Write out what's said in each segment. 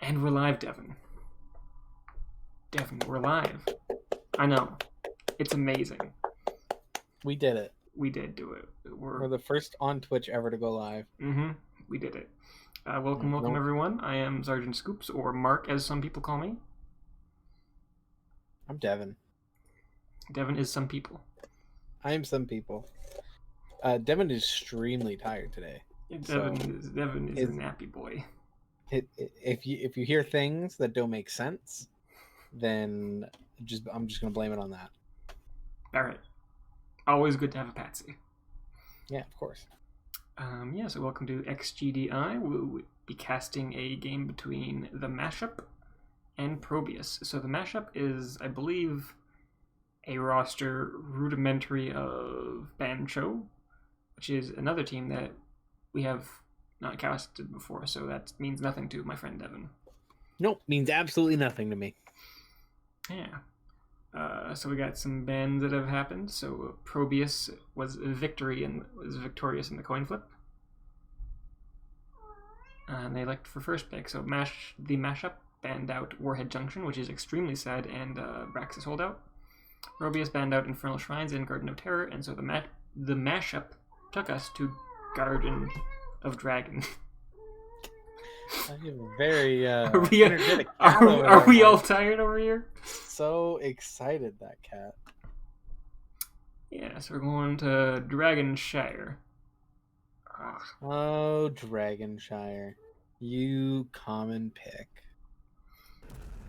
And we're live, Devin. Devin, we're live. I know. It's amazing. We did it. We did do it. We're the first on Twitch ever to go live. We did it. Welcome, everyone. I am Sergeant Scoops, or Mark, as some people call me. I'm Devin. Devin is some people. I am some people. Devin is extremely tired today. Devin is a nappy boy. If you hear things that don't make sense, then I'm just gonna blame it on that. All right. Always good to have a patsy. Yeah, of course. So welcome to XGDI. We'll be casting a game between the Mashup and ProBUs. So the Mashup is, I believe, a roster rudimentary of Bancho, which is another team that we have not casted before, so that means nothing to my friend Devin. Nope, means absolutely nothing to me. Yeah. So we got some bans that have happened. So ProBUs was victorious in the coin flip. And they elected for first pick. So the Mashup banned out Warhead Junction, which is extremely sad, and Braxis Holdout. ProBUs banned out Infernal Shrines and Garden of Terror, and so the Mashup took us to Garden of Dragon. I'm very energetic. Are we all tired over here? So excited, that cat. Yeah, so we're going to Dragonshire. Oh, Dragonshire. You common pick.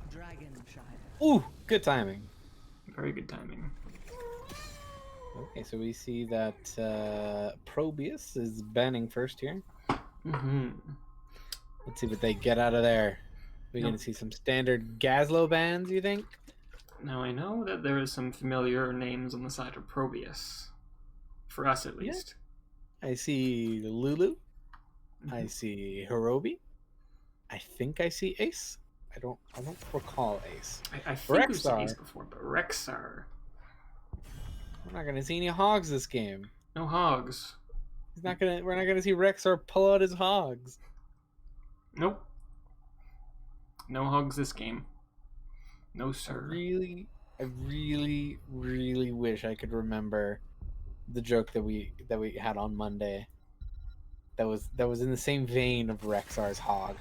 Dragonshire. Ooh, good timing. Very good timing. Okay, so we see that ProBUs is banning first here. Let's see what they get out of there. We're going to see some standard Gazlo bans, you think? Now, I know that there is some familiar names on the side of ProBUs. For us, at least. Yeah. I see Lulu. I see Hirobi. I think I see Ace. I don't recall Ace. I think we've seen Ace before, but Rexar. We're not going to see any hogs this game. No hogs. We're not going to see Rexar pull out his hogs. Nope. No hogs this game. No, sir. I really wish I could remember the joke that we had on Monday. That was in the same vein of Rexar's hog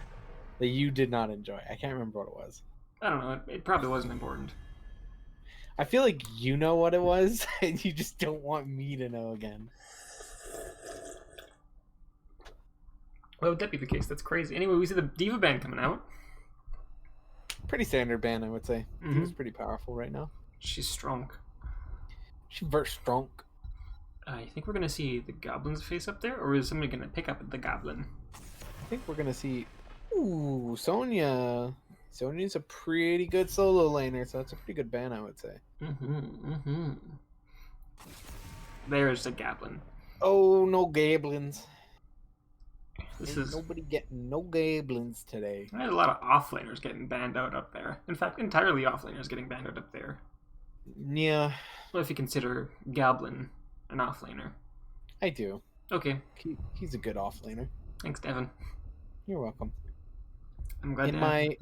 that you did not enjoy. I can't remember what it was. I don't know. It probably wasn't important. I feel like you know what it was, and you just don't want me to know again. Why would that be the case? That's crazy. Anyway, we see the Diva ban coming out. Pretty standard ban, I would say. Diva's pretty powerful right now. She's strong. She's very strong. I think we're going to see the Goblin's face up there, or is somebody going to pick up the Goblin? I think we're going to see... Ooh, Sonya. Sonya's a pretty good solo laner, so that's a pretty good ban, I would say. There's the Goblin. Oh, no Goblins. Ain't nobody getting no Goblins today. I had a lot of offlaners getting banned out up there. In fact, entirely offlaners getting banned out up there. Yeah. Well, if you consider Goblin an offlaner. I do. Okay. He's a good offlaner. Thanks, Devin. You're welcome. I'm glad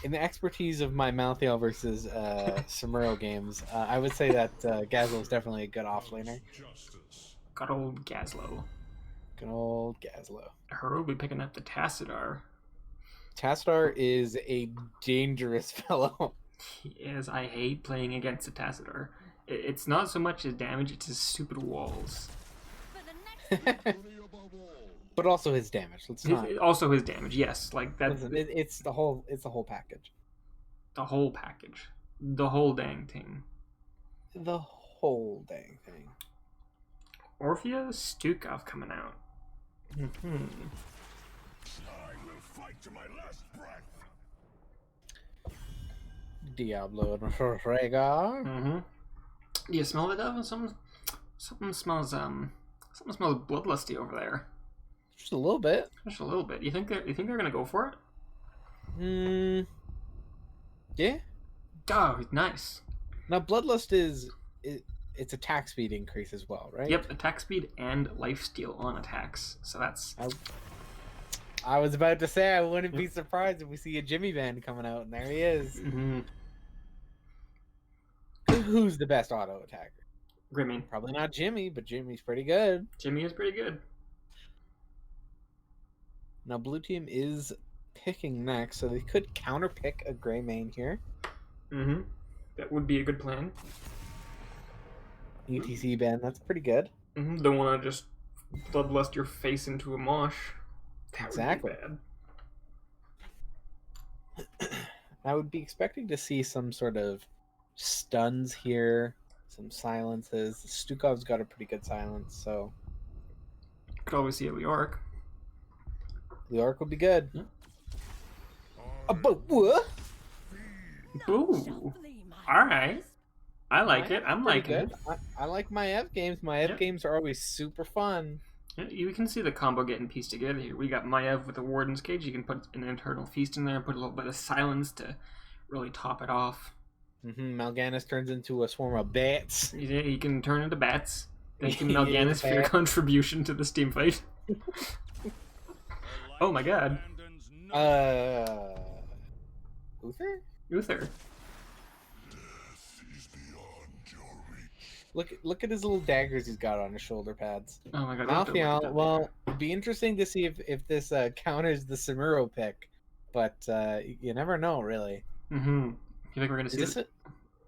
in the expertise of my Malthael versus Samuro games, I would say that Gazlo is definitely a good offlaner. Good old Gazlo. Good old Gazlo. Hirobi picking up the Tassadar. Tassadar is a dangerous fellow. He is. I hate playing against the Tassadar. It's not so much his damage, it's his stupid walls. But also his damage. Also his damage, yes. Like that. It's the whole package. The whole package. The whole dang thing. The whole dang thing. Orphea Stukov coming out. I will fight to my last breath. Diablo and Rhaegar. Do you smell it, Devin? Something smells bloodlusty over there. Just a little bit. Just a little bit. You think they're gonna go for it? Yeah. Oh, nice. Now Bloodlust it's attack speed increase as well, right? Yep, attack speed and lifesteal on attacks. So that's I was about to say I wouldn't be surprised if we see a Jimmy band coming out, and there he is. Mm-hmm. Who's the best auto attacker? Greymane. Probably not Jimmy, but Jimmy's pretty good. Jimmy is pretty good. Now, blue team is picking next, so they could counter pick a Greymane here. Mm-hmm. That would be a good plan. ETC band, that's pretty good. Mm-hmm. Don't want to just bloodlust your face into a mosh. That Exactly. would be bad. I would be expecting to see some sort of stuns here, some silences. Stukov's got a pretty good silence, so Could always see a Leoric. the arc would be good. Yeah. But what? Ooh. Alright. I like it. I'm Pretty liking it. I like my F games. My F Yep. games are always super fun. Yeah, you can see the combo getting pieced together here. We got Maiev with the Warden's Cage. You can put an Internal Feast in there and put a little bit of silence to really top it off. Mal'Ganis turns into a swarm of bats. Yeah, he can turn into bats. Thank you, He is Mal'Ganis, for your bat. contribution to this team fight. Oh my god. Uther? Uther. Is beyond your reach. Look at his little daggers he's got on his shoulder pads. Oh my god. I have to look at Malthael, that well, later. it'd be interesting to see if this counters the Samuro pick, but you never know, really. Mm-hmm. You think we're gonna see This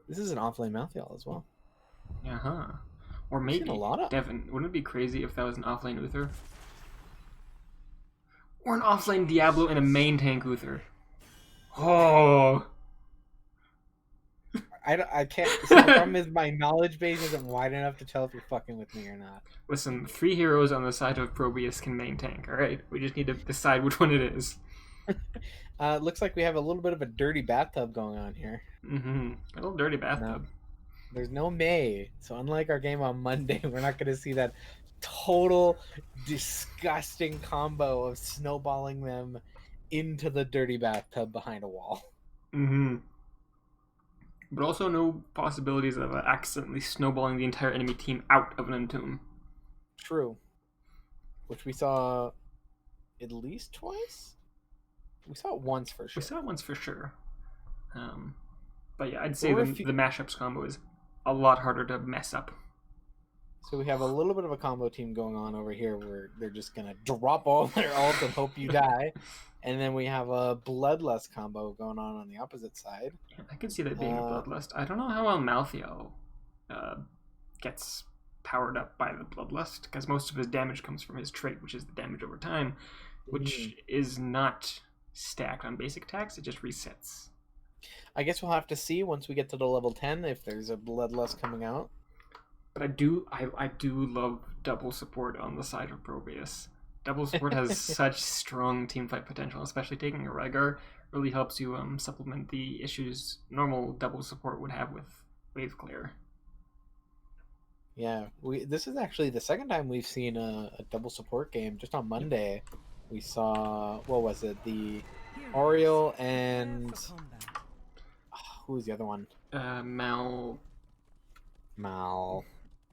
is an offlane Malthael as well. Uh-huh. Or seen maybe a lot of- Devin. Wouldn't it be crazy if that was an offlane Uther? Or an offlane Diablo and a main tank Uther. Oh. I can't. See, the problem is my knowledge base isn't wide enough to tell if you're fucking with me or not. Listen, 3 heroes on the side of ProBUs can main tank, alright? We just need to decide which one it is. Looks like we have a little bit of a dirty bathtub going on here. Mm-hmm. A little dirty bathtub. There's no May, so unlike our game on Monday, we're not going to see that total disgusting combo of snowballing them into the dirty bathtub behind a wall. Mm-hmm. But also no possibilities of accidentally snowballing the entire enemy team out of an entomb. True. Which we saw at least twice? We saw it once for sure. We saw it once for sure. But yeah, I'd say Or the if you- mashups combo is a lot harder to mess up. So we have a little bit of a combo team going on over here where they're just going to drop all their ult and hope you die. And then we have a Bloodlust combo going on the opposite side. Yeah, I could see that being a Bloodlust. I don't know how well Malthael gets powered up by the Bloodlust, because most of his damage comes from his trait, which is the damage over time, which is not stacked on basic attacks, it just resets. I guess we'll have to see once we get to the level 10 if there's a Bloodlust coming out. But I do love double support on the side of Probius. Double support has such strong teamfight potential, especially taking a Rhaegar really helps you supplement the issues normal double support would have with Wave Clear. Yeah, this is actually the second time we've seen a double support game. Just on Monday, we saw, what was it, the Oriole and who was the other one?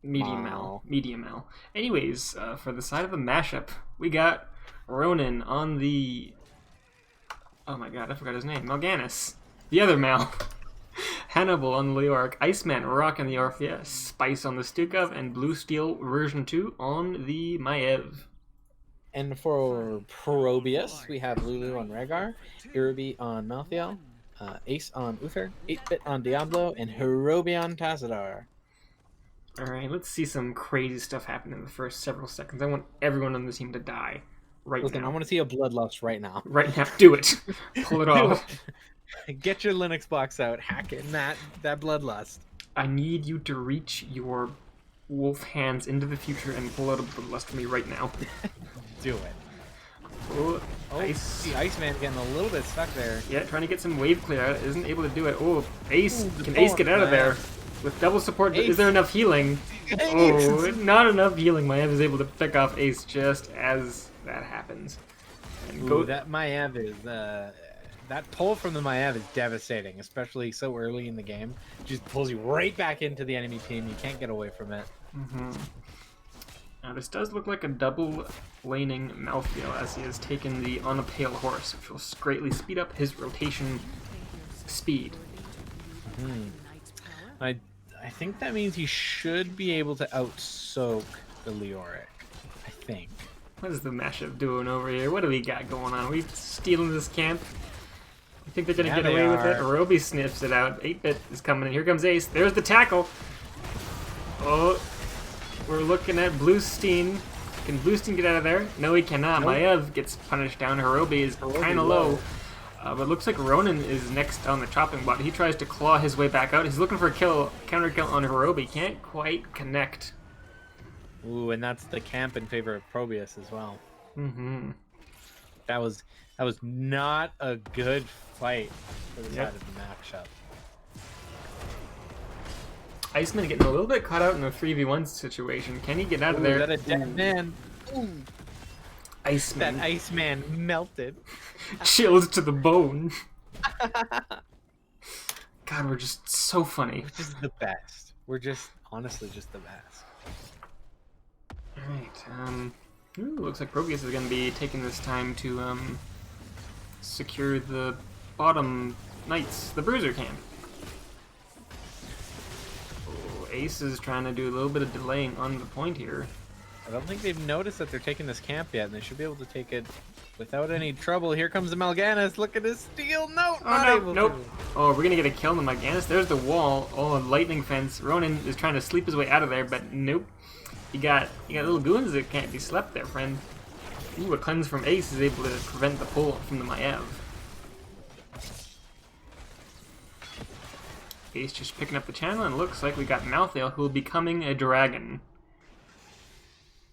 Medium Mal. Anyways, for the side of the mashup, we got Ronan on the... Oh my god, I forgot his name. Mal'Ganis. The other Mal. Hannibal on the Leoric. Iceman Rock on the Orphea. Spice on the Stukov. And Blue Steel version 2 on the Maiev. And for Probius, we have Lulu on Rhaegar, Iraby on Malthael, Ace on Uther, 8-Bit on Diablo, and Hirobi on Tassadar. Alright, let's see some crazy stuff happen in the first several seconds. I want everyone on the team to die right Listen, now. I want to see a Bloodlust right now. Right now. Do it. Pull it off. Get your Linux box out, hack in that Bloodlust. I need you to reach your wolf hands into the future and pull out a Bloodlust for me right now. Do it. Oh, Ice. The Iceman's getting a little bit stuck there. Yeah, trying to get some wave clear. Isn't able to do it. Oh, Ace. Ooh, Can Ace get out of there? With double support, is there enough healing? Oh, not enough healing. Maiev is able to pick off Ace just as that happens. And Ooh, that Maiev is... that pull from the Maiev is devastating, especially so early in the game. It just pulls you right back into the enemy team. You can't get away from it. Now this does look like a double laning Malthael as he has taken the On a Pale Horse, which will greatly speed up his rotation speed. I think that means he should be able to out-soak the Leoric. I think. What is the mashup doing over here? What do we got going on? Are we stealing this camp? I think they're gonna get away with it. Roby sniffs it out. 8-bit is coming in. Here comes Ace. There's the tackle. Oh, we're looking at Bluestein. Can Bluestein get out of there? No, he cannot. Nope. Maev gets punished down. Hirobi is kind of low. But it looks like Ronan is next on the chopping block. He tries to claw his way back out. He's looking for a counter kill on Hirobi. Can't quite connect. Ooh, and that's the camp in favor of ProBUs as well. Mm-hmm. That was not a good fight for the side of the matchup. Iceman getting a little bit caught out in a 3v1 situation. Can he get out of there? Is that a dead man? Ooh. Iceman. That Iceman melted. Chilled to the bone. God, we're just so funny. We're just the best. We're just, honestly, just the best. Alright, looks like ProBUs is going to be taking this time to, secure the bottom knights, the bruiser camp. Oh, Ace is trying to do a little bit of delaying on the point here. I don't think they've noticed that they're taking this camp yet, and they should be able to take it without any trouble. Here comes the Mal'Ganis. Look at his steal. No, not able nope. to. Oh, we're going to get a kill on the Mal'Ganis. There's the wall. Oh, a lightning fence. Ronan is trying to sleep his way out of there, but nope. You got little goons that can't be slept there, friend. Ooh, a cleanse from Ace is able to prevent the pull from the Maev. Ace just picking up the channel, and it looks like we got Malthael, who will be becoming a dragon.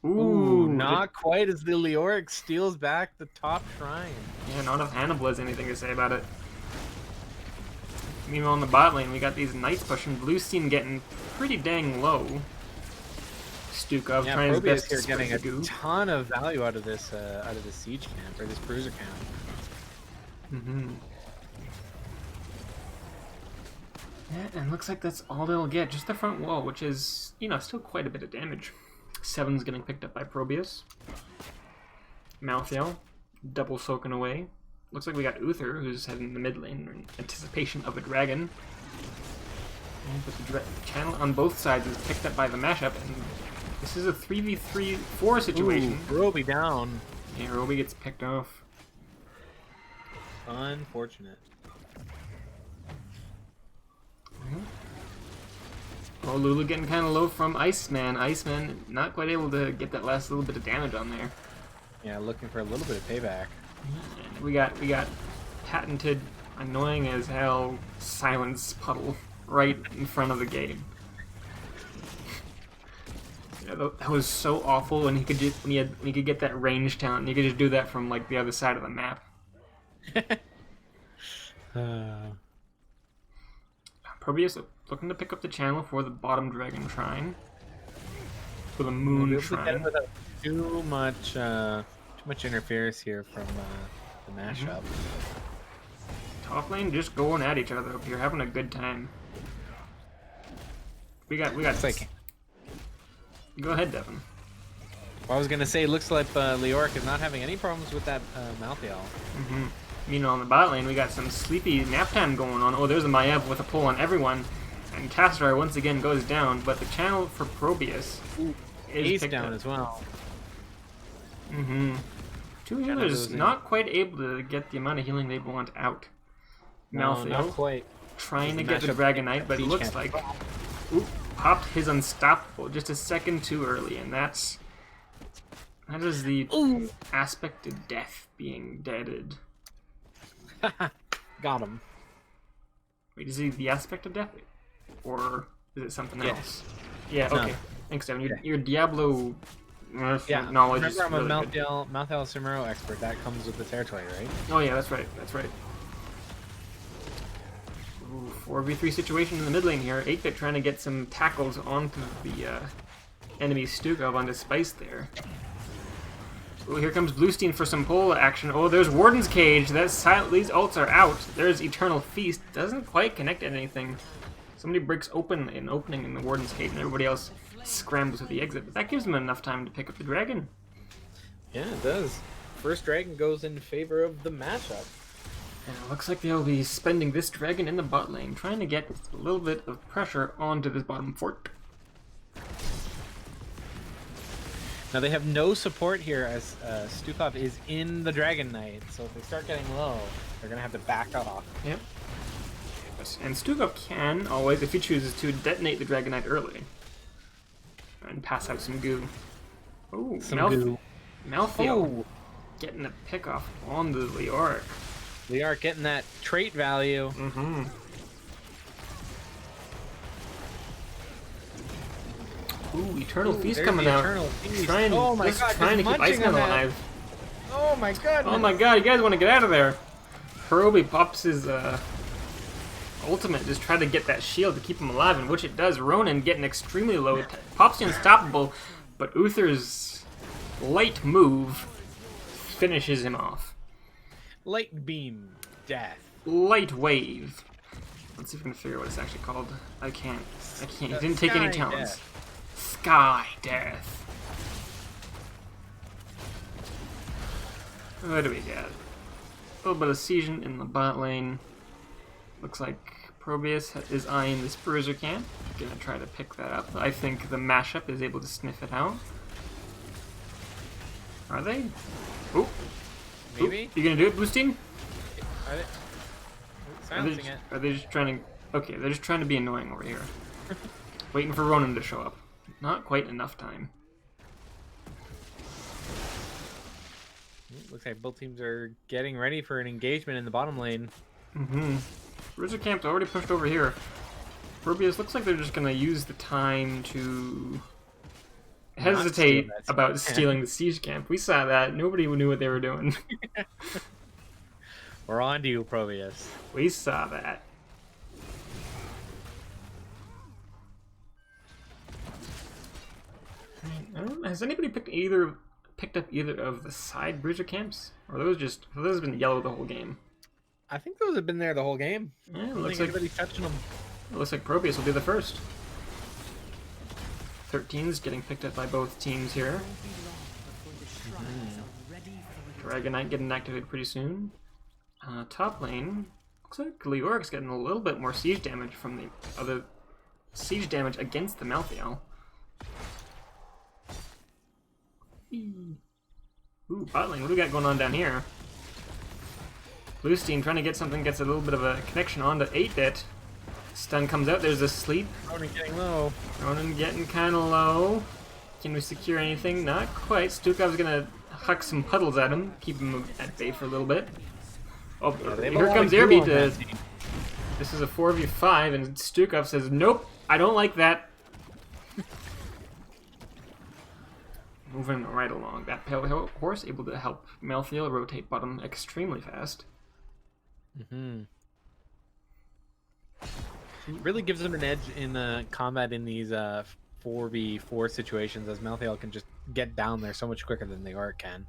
Ooh, not quite as the Leoric steals back the top shrine. Yeah, not if Hannibal has anything to say about it. Meanwhile, on the bot lane, we got these knights pushing. Bluestein getting pretty dang low. Stukov trying his best to here getting a goo. ton of value out of this siege camp, or this bruiser camp. Mm-hmm. Yeah, and looks like that's all they'll get. Just the front wall, which is, you know, still quite a bit of damage. 7's getting picked up by ProBUs. Malthael, double soaking away. Looks like we got Uther, who's heading the mid lane in anticipation of a dragon. But the channel on both sides is picked up by the mashup, and this is a 3v4 situation. Ooh, Roby down. Yeah, Roby gets picked off. Unfortunate. Oh, Lulu getting kind of low from Iceman. Iceman not quite able to get that last little bit of damage on there. Yeah, looking for a little bit of payback. And we got patented, annoying as hell silence puddle right in front of the game. Yeah, that was so awful when he could just when he could get that range talent. He could just do that from like the other side of the map. ProBUs looking to pick up the channel for the bottom dragon shrine. For the moon shrine. Without too much interference here from the mashup. Top lane just going at each other up here, having a good time. We got. It's like, go ahead, Devin. I was gonna say, looks like Leoric is not having any problems with that Malthael. Mm-hmm. Meanwhile, on the bot lane, we got some sleepy nap time going on. Oh, there's a Maev with a pull on everyone. And Tassadar once again goes down, but the channel for ProBUs is Ace down as well. Mm-hmm. Two healers not quite able to get the amount of healing they want out. No, Malthael not quite. trying to get the Dragon Knight, but it looks like popped his Unstoppable just a second too early, and that is the aspect of death being deaded. Got him. Wait, is he the aspect of death? Or is it something Yeah. else? Yeah, No. okay. Thanks, Devin. Your Diablo Yeah, knowledge remember is I'm a really good. Malthael Sumero expert. That comes with the territory, right? Oh yeah, that's right. That's right. Ooh, 4v3 situation in the mid lane here. 8-bit trying to get some tackles onto the enemy Stukov onto Spice there. Oh, here comes Bluestein for some pull action. Oh, there's Warden's Cage. That's these ults are out. There's Eternal Feast. Doesn't quite connect to anything. Somebody breaks open an opening in the Warden's Cage, and everybody else scrambles with the exit, but that gives them enough time to pick up the dragon. Yeah, it does. First dragon goes in favor of the matchup. And it looks like they'll be spending this dragon in the bot lane, trying to get a little bit of pressure onto this bottom fort. Now they have no support here as Stukov is in the Dragon Knight, so if they start getting low, they're going to have to back off. Yep. And Stukov can always, if he chooses to, detonate the Dragon Knight early. And pass out some goo. Oh, Goo. Malthael getting a pick off on the Leoric. Leoric getting that trait value. Mm-hmm. Ooh, Eternal Feast coming out. Trying, oh my god, trying to keep Iceman alive. Oh my god. Oh my god, you guys want to get out of there. Hirobi pops his ultimate, just try to get that shield to keep him alive, and which it does. Ronan getting extremely low. Pops the unstoppable, but Uther's light move finishes him off. Light beam death. Light wave. Let's see if we can figure out what it's actually called. I can't. He didn't take any talents. Sky death. What do we got? A little bit of siege in the bot lane. Looks like ProBUs is eyeing this bruiser camp. Gonna try to pick that up. I think the mashup is able to sniff it out. Are they? Oop. Maybe? Oop. You gonna do it, Boosting? Are they? Silencing it. Are they just trying to... Okay, they're just trying to be annoying over here. Waiting for Ronan to show up. Not quite enough time. Looks like both teams are getting ready for an engagement in the bottom lane. Mm-hmm. Bruiser camp's already pushed over here. ProBUs looks like they're just gonna use the time to hesitate about stealing the siege camp. We saw that. Nobody knew what they were doing. We're on to you, ProBUs. We saw that. Has anybody picked up either of the side bruiser camps? Or have those been yellow the whole game? I think those have been there the whole game. Yeah, it looks like anybody's touching them. It looks like ProBUs will be the first. 13's getting picked up by both teams here. Dragon Knight getting activated pretty soon. Top lane, looks like Leoric's getting a little bit more siege damage from the other siege damage against the Malthael. Ooh, bot lane, what do we got going on down here? Bluestein trying to get something, gets a little bit of a connection on to 8-bit. Stun comes out, there's a sleep. Ronan getting low. Ronan getting kind of low. Can we secure anything? Not quite. Stukov's gonna huck some puddles at him, keep him at bay for a little bit. Oh, yeah, here comes Airbeat. This is a 4v5, and Stukov says, nope, I don't like that. Moving right along. That pale horse able to help Malthael rotate bottom extremely fast. Mm-hmm. Really gives him an edge in combat in these 4v4 situations, as Malthael can just get down there so much quicker than the Orc can.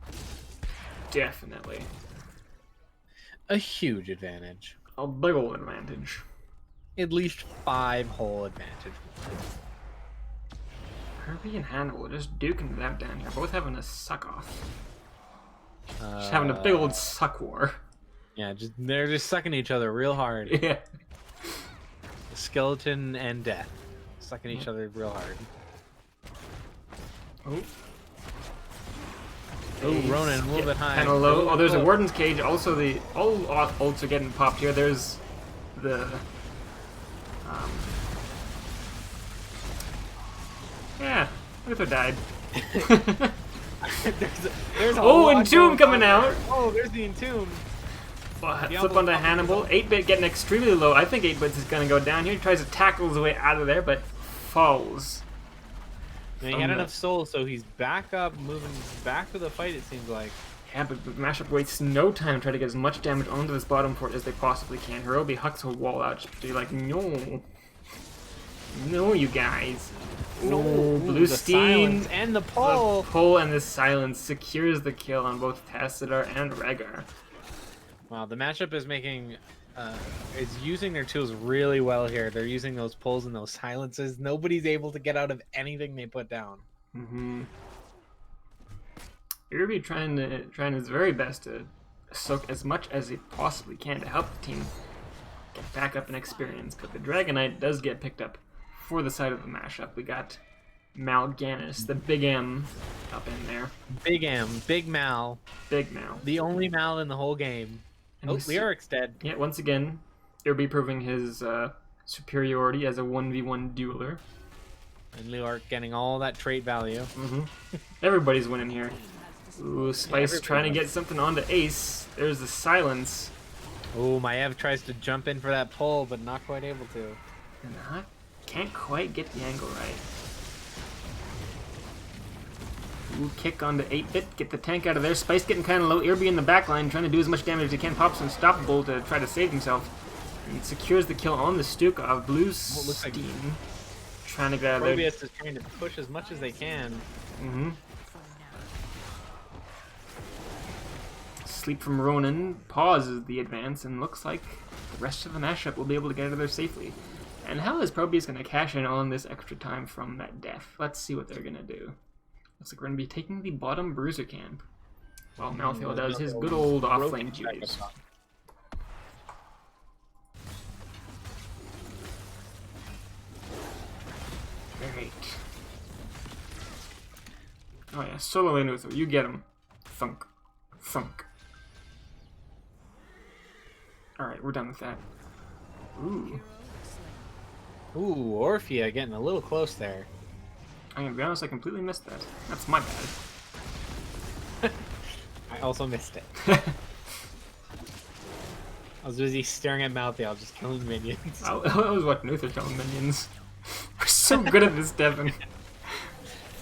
Definitely. A huge advantage. A big ol' advantage. At least 5 whole advantage. Herbie and Hannibal are just duking it out down here, both having a suck-off. Just having a big old suck war. Yeah, they're just sucking each other real hard. Yeah. Skeleton and Death. Sucking each other real hard. Oh. Oh, Ronan, a little bit high. Kind of low. Oh, there's a Warden's Cage. Also, all ults are getting popped here. There's the... yeah, Uther died. there's oh, Entomb coming out. Oh, there's the Entomb. Flip onto Hannibal. 8-bit getting extremely low. I think 8-bit is going to go down here. He tries to tackle his way out of there, but falls. And he had enough souls, so he's back up, moving back to the fight, it seems like. Yeah, but the mashup wastes no time to try to get as much damage onto this bottom fort as they possibly can. Hirobi hucks a wall out just to be like, no. No, you guys. No, Bluestein. And the pull. The pull and the silence secures the kill on both Tassadar and Rhaegar. Wow, the matchup is making is using their tools really well here. They're using those pulls and those silences. Nobody's able to get out of anything they put down. Mm-hmm. Irby trying his very best to soak as much as he possibly can to help the team get back up in experience, but the Dragonite does get picked up for the side of the mashup. We got Mal'Ganis, the Big M, up in there. Big M, Big Mal. Big Mal. The only Mal in the whole game. And Oh, he's- Leoric's dead. Yeah, once again, Irby proving his superiority as a 1v1 dueler. And Leoric getting all that trait value. Mm-hmm. Everybody's winning here. Ooh, Spice Yeah, trying to get something onto Ace. There's the silence. Oh, Maev tries to jump in for that pull, but not quite able to. Can't quite get the angle right. Ooh, kick onto 8-bit, get the tank out of there. Spice getting kind of low. Irby in the back line, trying to do as much damage as he can. Pops Unstoppable to try to save himself. And secures the kill on the Stukov. Blue looks like Steam. Trying to get out of there. ProBUs is trying to push as much as they can. Mm-hmm. Sleep from Ronin pauses the advance and looks like the rest of the mashup will be able to get out of there safely. And how is ProBUs going to cash in on this extra time from that death? Let's see what they're going to do. Looks like we're going to be taking the bottom bruiser camp while Malthael does his good old off-lane duties. Great. Oh yeah, solo lane Uther, you get him. Thunk. Thunk. Alright, we're done with that. Ooh. Ooh, Orphea getting a little close there. I'm gonna be honest, I completely missed that. That's my bad. I also missed it. I was busy staring at Malthael, just killing minions. I was watching Uther killing minions. We're so good at this, Devin.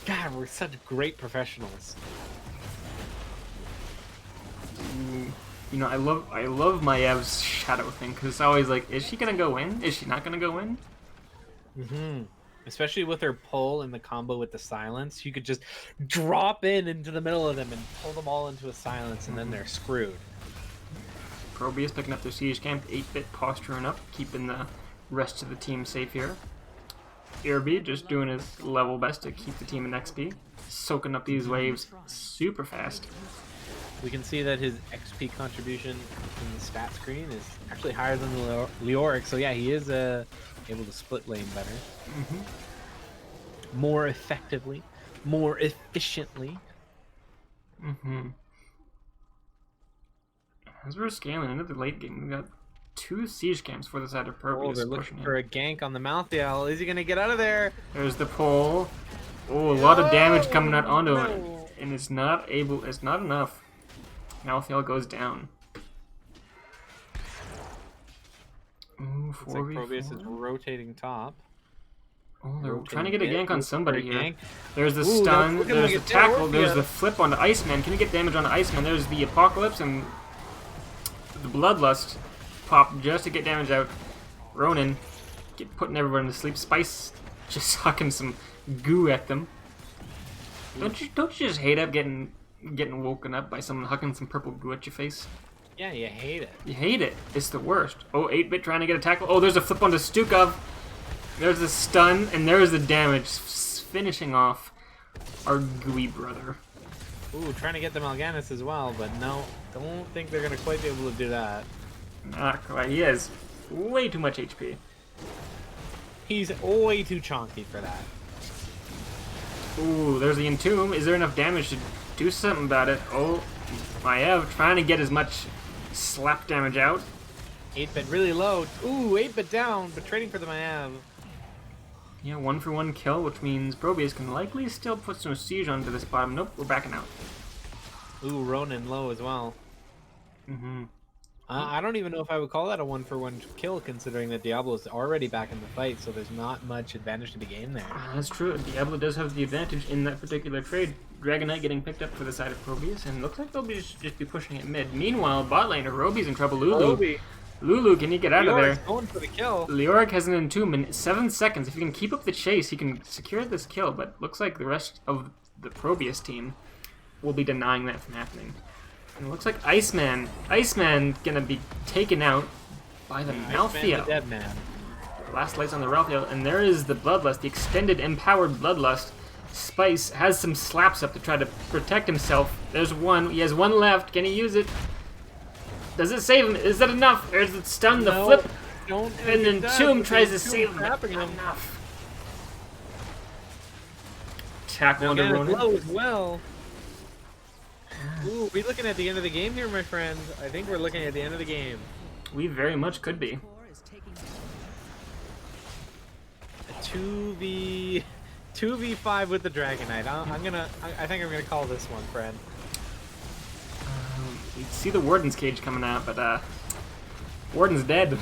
God, we're such great professionals. Ooh. You know, I love Maev's shadow thing, because it's always like, is she gonna go in? Is she not gonna go in? Mm-hmm. Especially with her pull and the combo with the silence, you could just drop into the middle of them and pull them all into a silence, and then they're screwed. ProBUs picking up their siege camp, 8-bit posturing up, keeping the rest of the team safe here. Irby just doing his level best to keep the team in XP, soaking up these waves super fast. We can see that his XP contribution in the stat screen is actually higher than the Leoric, so yeah, he is able to split lane better. Mm-hmm. More effectively, more efficiently. Mm-hmm. As we're scaling into the late game, we got 2 siege camps for the side of ProBUs. Oh, they're looking for a gank on the Malthael. Is he gonna get out of there? There's the pull. Oh, a lot of damage coming out onto him, and it's not enough. Malthael goes down. Ooh, Looks like 4v4. ProBUs is rotating top. Oh, they're Rotating trying to get a gank on somebody for a here. gank. There's the Ooh, stun, that's looking there's like the a tackle, Orphea. there's the flip onto Iceman. Can he get damage on Iceman? There's the Apocalypse and the Bloodlust pop just to get damage out. Ronin putting everyone to sleep. Spice just hucking some goo at them. Don't you just hate up getting woken up by someone hucking some purple goo at your face? Yeah, you hate it. You hate it. It's the worst. Oh, 8-bit trying to get a tackle. Oh, there's a flip onto Stukov. There's a stun, and there's the damage, finishing off our gooey brother. Ooh, trying to get the Mal'Ganis as well, but no, don't think they're gonna quite be able to do that. Not quite. He has way too much HP. He's way too chonky for that. Ooh, there's the Entomb. Is there enough damage to do something about it? Oh, Maev trying to get as much slap damage out. 8-bit really low. Ooh, 8-bit down, but trading for the Maev. Yeah, 1-for-1 kill, which means ProBUs can likely still put some siege onto this bottom. Nope, we're backing out. Ooh, Ronin low as well. Mm-hmm. I don't even know if I would call that a 1-for-1 kill, considering that Diablo's already back in the fight, so there's not much advantage to be gained there. That's true. Diablo does have the advantage in that particular trade. Dragonite getting picked up for the side of ProBUs, and looks like they'll just be pushing it mid. Meanwhile, bot lane, Roby's in trouble. Lulu, can you get out of there? Going for the kill. Leoric has an Entomb in 7 seconds. If he can keep up the chase, he can secure this kill, but looks like the rest of the ProBUs team will be denying that from happening. And it looks like Iceman gonna be taken out by the Iceman the Maltheo. dead man. Last lights on the Ralphio, and there is the Bloodlust, the extended empowered Bloodlust. Spice has some slaps up to try to protect himself. There's one. He has one left. Can he use it? Does it save him? Is that enough? Or does it stun the flip? Don't. And then Tomb tries to save him. Not enough. Tackle on the Ronin. Low as well. Ooh, we looking at the end of the game here, my friend. I think we're looking at the end of the game. We very much could be. A 2v5 with the Dragonite. I think I'm gonna call this one, friend. You see the Warden's cage coming out, but Warden's dead.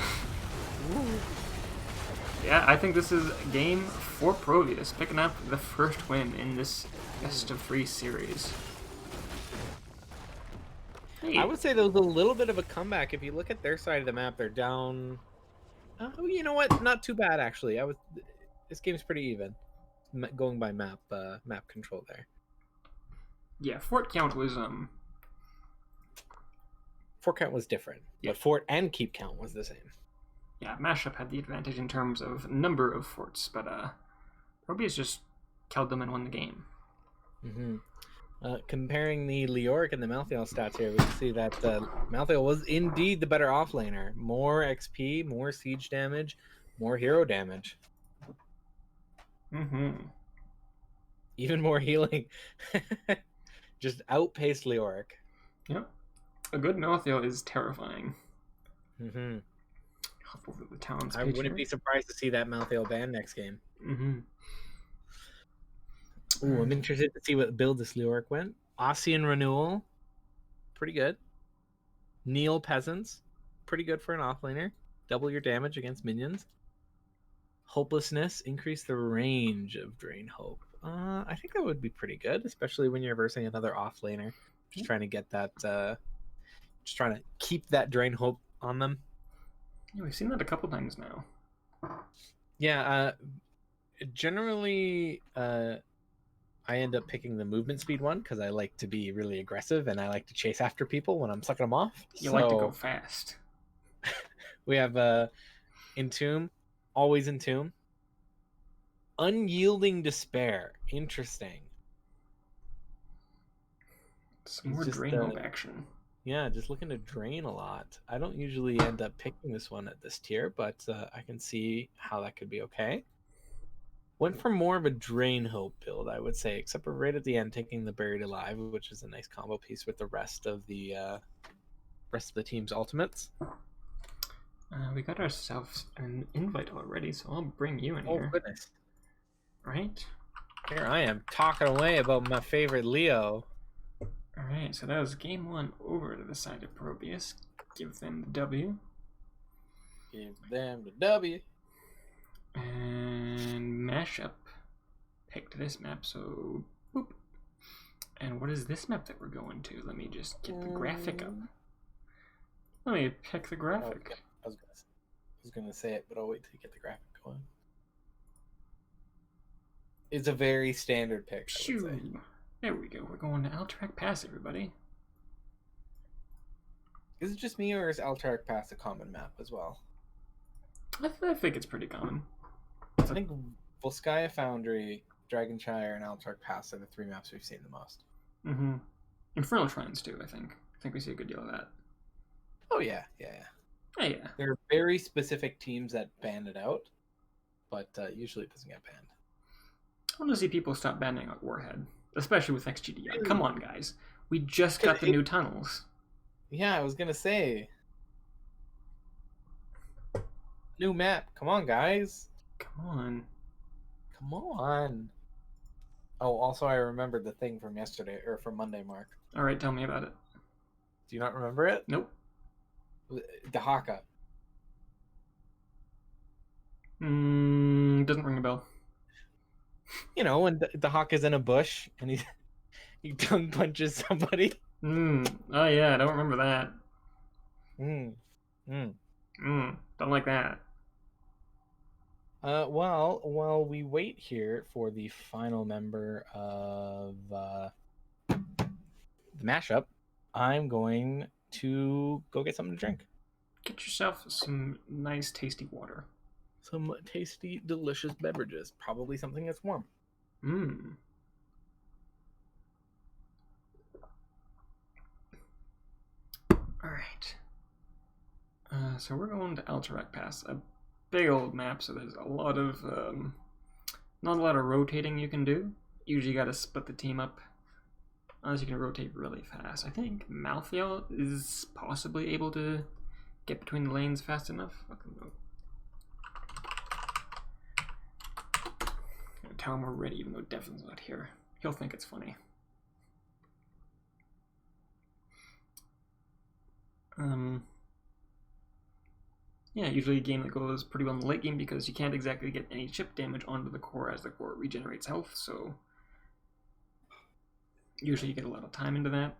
Yeah, I think this is game for ProBUs, picking up the first win in this best of 3 series. Hey. I would say there was a little bit of a comeback. If you look at their side of the map, they're down. Oh, you know what? Not too bad actually. This game's pretty even, going by map control there. Yeah, fort count was Fort count was different, but fort and keep count was the same. Yeah, Mashup had the advantage in terms of number of forts, but ProBUs just killed them and won the game. Mm-hmm. Comparing the Leoric and the Malthael stats here, we can see that Malthael was indeed the better offlaner. More XP, more siege damage, more hero damage. Mm-hmm. Even more healing. Just outpaced Leoric. Yep. A good Maltheo is terrifying. Mm-hmm. Hop over the talents. I wouldn't be surprised to see that Malthael ban next game. Mm-hmm. Ooh, I'm interested to see what build this Leoric went. Ossian Renewal, pretty good. Neil Peasants, pretty good for an offlaner. Double your damage against minions. Hopelessness, increase the range of Drain Hope. I think that would be pretty good, especially when you're versing another offlaner. Just trying to get that, just trying to keep that Drain Hope on them. Yeah, we've seen that a couple times now. Yeah, generally, I end up picking the movement speed one because I like to be really aggressive and I like to chase after people when I'm sucking them off. You like to go fast. We have Entomb, always Entomb. Unyielding Despair, interesting. Some more Drain Hope action. Yeah, just looking to drain a lot. I don't usually end up picking this one at this tier, but I can see how that could be okay. Went for more of a Drain Hope build, I would say, except for right at the end taking the Buried Alive, which is a nice combo piece with the rest of the team's ultimates. We got ourselves an invite already, so I'll bring you in here. Oh, goodness. Right? Here I am talking away about my favorite Leo. Alright, so that was game 1 over to the side of ProBUs. Give them the W. Give them the W. And Mashup picked this map, so boop. And what is this map that we're going to? Let me just get the graphic up. Let me pick the graphic. I was gonna say it, but I'll wait till you get the graphic going. It's a very standard pick. Shoo! There we go. We're going to Alterac Pass, everybody. Is it just me, or is Alterac Pass a common map as well? I think it's pretty common. I think Volskaya Foundry, Dragonshire, and Alterac Pass are the 3 maps we've seen the most. Mm-hmm. Infernal Shrines, too, I think. I think we see a good deal of that. Oh, yeah. Oh, yeah. There are very specific teams that ban it out, but usually it doesn't get banned. I want to see people stop banning out Warhead, especially with XGDI. Come on, guys. We just got the new tunnels. Yeah, I was going to say. New map. Come on, guys. Come on. Oh, also I remembered the thing from yesterday, or from Monday, Mark. All right, tell me about it. Do you not remember it? Nope. Dahaka. Doesn't ring a bell. You know, when Dahaka's in a bush and he tongue punches somebody. Oh yeah, I don't remember that. Don't like that. Well, while we wait here for the final member of the mashup, I'm going to go get something to drink. Get yourself some nice, tasty water. Some tasty, delicious beverages. Probably something that's warm. Mmm. Alright. So we're going to Alterac Pass, a big old map, so there's a lot of, not a lot of rotating you can do. Usually you gotta split the team up, unless you can rotate really fast. I think Malthael is possibly able to get between the lanes fast enough. I'm gonna tell him we're ready, even though Devin's not here. He'll think it's funny. Yeah, usually a game that goes pretty well in the late game because you can't exactly get any chip damage onto the core as the core regenerates health, so usually you get a lot of time into that.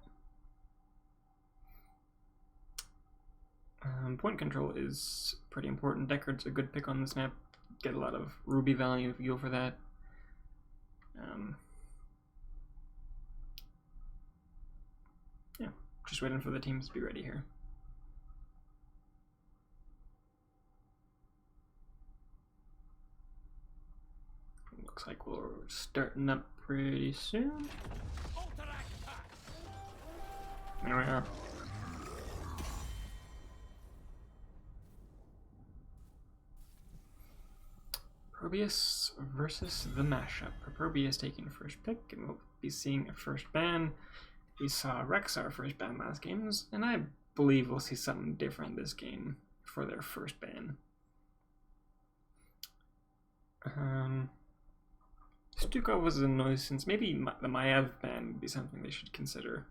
Point control is pretty important. Deckard's a good pick on this map. Get a lot of ruby value if you go for that. Yeah, just waiting for the teams to be ready here. Looks like we're starting up pretty soon. There we are. ProBUs versus the mashup. ProBUs taking first pick, and we'll be seeing a first ban. We saw Rexar first ban last games, and I believe we'll see something different this game for their first ban. Stukov was a nuisance. Maybe the Maiev ban would be something they should consider.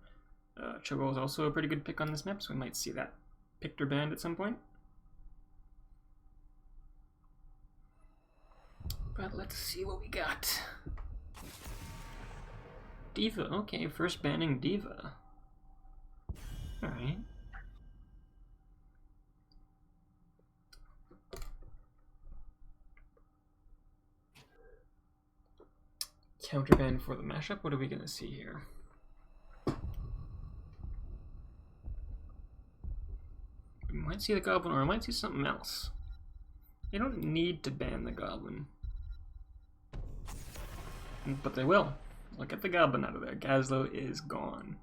Cho'Gall is also a pretty good pick on this map, so we might see that picked or banned at some point. But let's see what we got. D.Va, okay, first banning D.Va. Alright. Counterban for the mashup, what are we gonna see here? We might see the Goblin, or I might see something else. They don't need to ban the Goblin. But they will. Look, get the Goblin out of there. Gazlo is gone.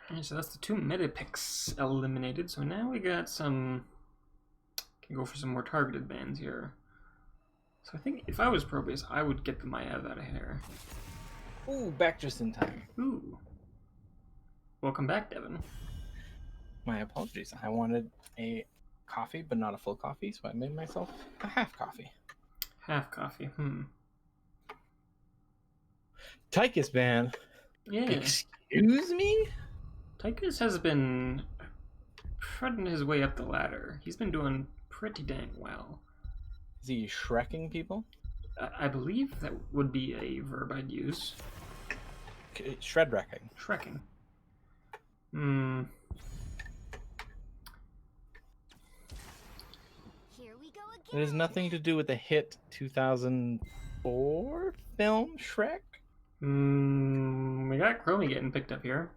Alright, so that's the two meta picks eliminated. So now we got some... Can go for some more targeted bans here. So I think if I was ProBUs, I would get the Maiev out of here. Ooh, back just in time. Ooh. Welcome back, Devin. My apologies. I wanted a coffee, but not a full coffee, so I made myself a half coffee. Half coffee, Tychus ban. Yeah. Excuse me? Tychus has been treading his way up the ladder. He's been doing pretty dang well. Is he shrekking people? I believe that would be a verb I'd use. Shred wrecking. Shrekking. Here we go again. It has nothing to do with the hit 2004 film Shrek? We got Chromie getting picked up here.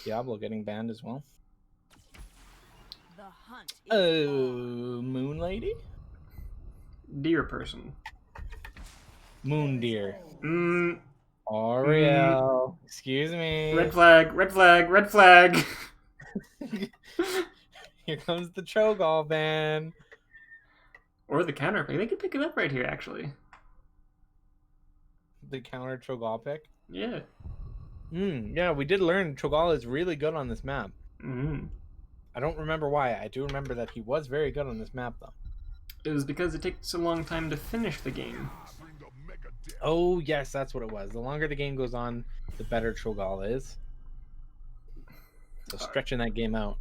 Diablo getting banned as well. The hunt is Oh, Moon Lady? Deer person. Moon Deer. Mm, Ariel. Excuse me. red flag, red flag, red flag. Here comes the Cho'Gall ban. Or the counter pick. They could pick it up right here, actually. The counter Cho'Gall pick. Yeah. Yeah, we did learn Cho'Gall is really good on this map. Mm. I don't remember why. I do remember that he was very good on this map, though. It was because it takes a long time to finish the game. Bring the mega death. Oh, yes, that's what it was. The longer the game goes on, the better Cho'Gall is. So stretching that game out.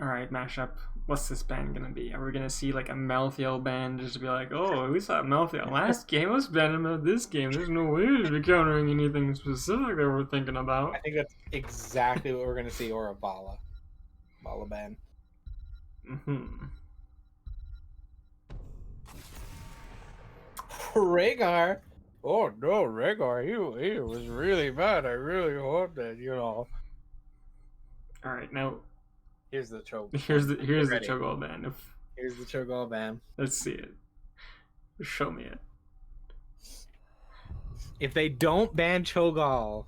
Alright, mashup. What's this ban gonna be? Are we gonna see like a Malthael ban just to be like, oh, we saw Malthael last game, let's ban him out this game. There's no way to be countering anything specific that we're thinking about. I think that's exactly what we're going to see, or a Bala ban. Mm-hmm. Rhaegar. oh no, Rhaegar, he was really bad. I really hope that, you know. All right, now Here's the choke. here's the ready. Cho'Gall ban. Here's the Cho'Gall ban. Let's see it. Show me it. If they don't ban Cho'Gall,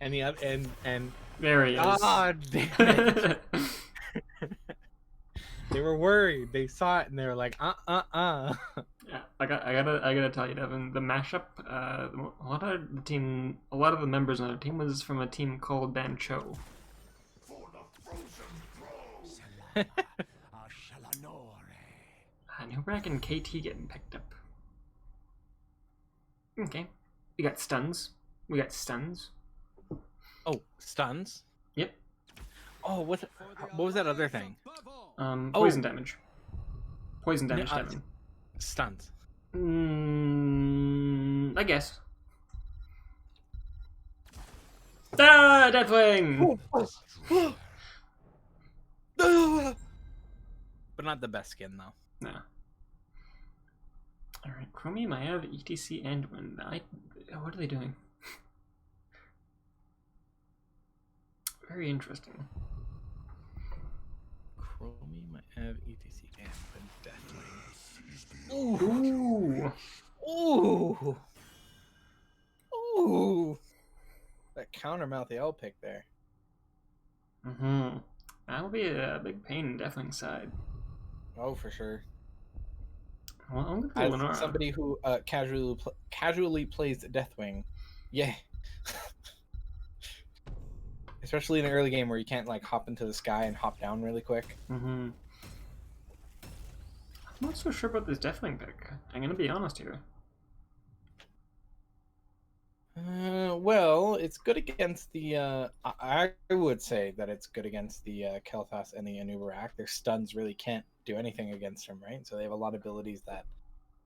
and the other and There he is. God damn it. They were worried. They saw it and they were like, Yeah, I gotta tell you, Devin, the mashup. A lot of the members on our team was from a team called Bancho. For the frozen throne. Nubrak and KT getting picked up. Okay, we got stuns. Oh, stuns. Yep. Oh, what was that other thing? Poison damage. Poison damage, Yeah, Devin. Stuns. I guess. Ah, Deathwing! But not the best skin though. No. Alright, Chromium, I have ETC and Wind. What are they doing? Very interesting. Chromium, I have ETC and Deathwing. Ooh! Ooh! Ooh! That counter Malthael pick there. Mm-hmm. That'll be a big pain in Deathwing's side. Oh, for sure. Well, I'll look at As Lenora. somebody who casually plays Deathwing, yeah. Especially in an early game where you can't like hop into the sky and hop down really quick. Mm-hmm. I'm not so sure about this Deathwing pick. I'm gonna be honest here. Well, it's good against the. I would say that it's good against the Kel'Thas and the Anubarak. Their stuns really can't do anything against him, right? So they have a lot of abilities that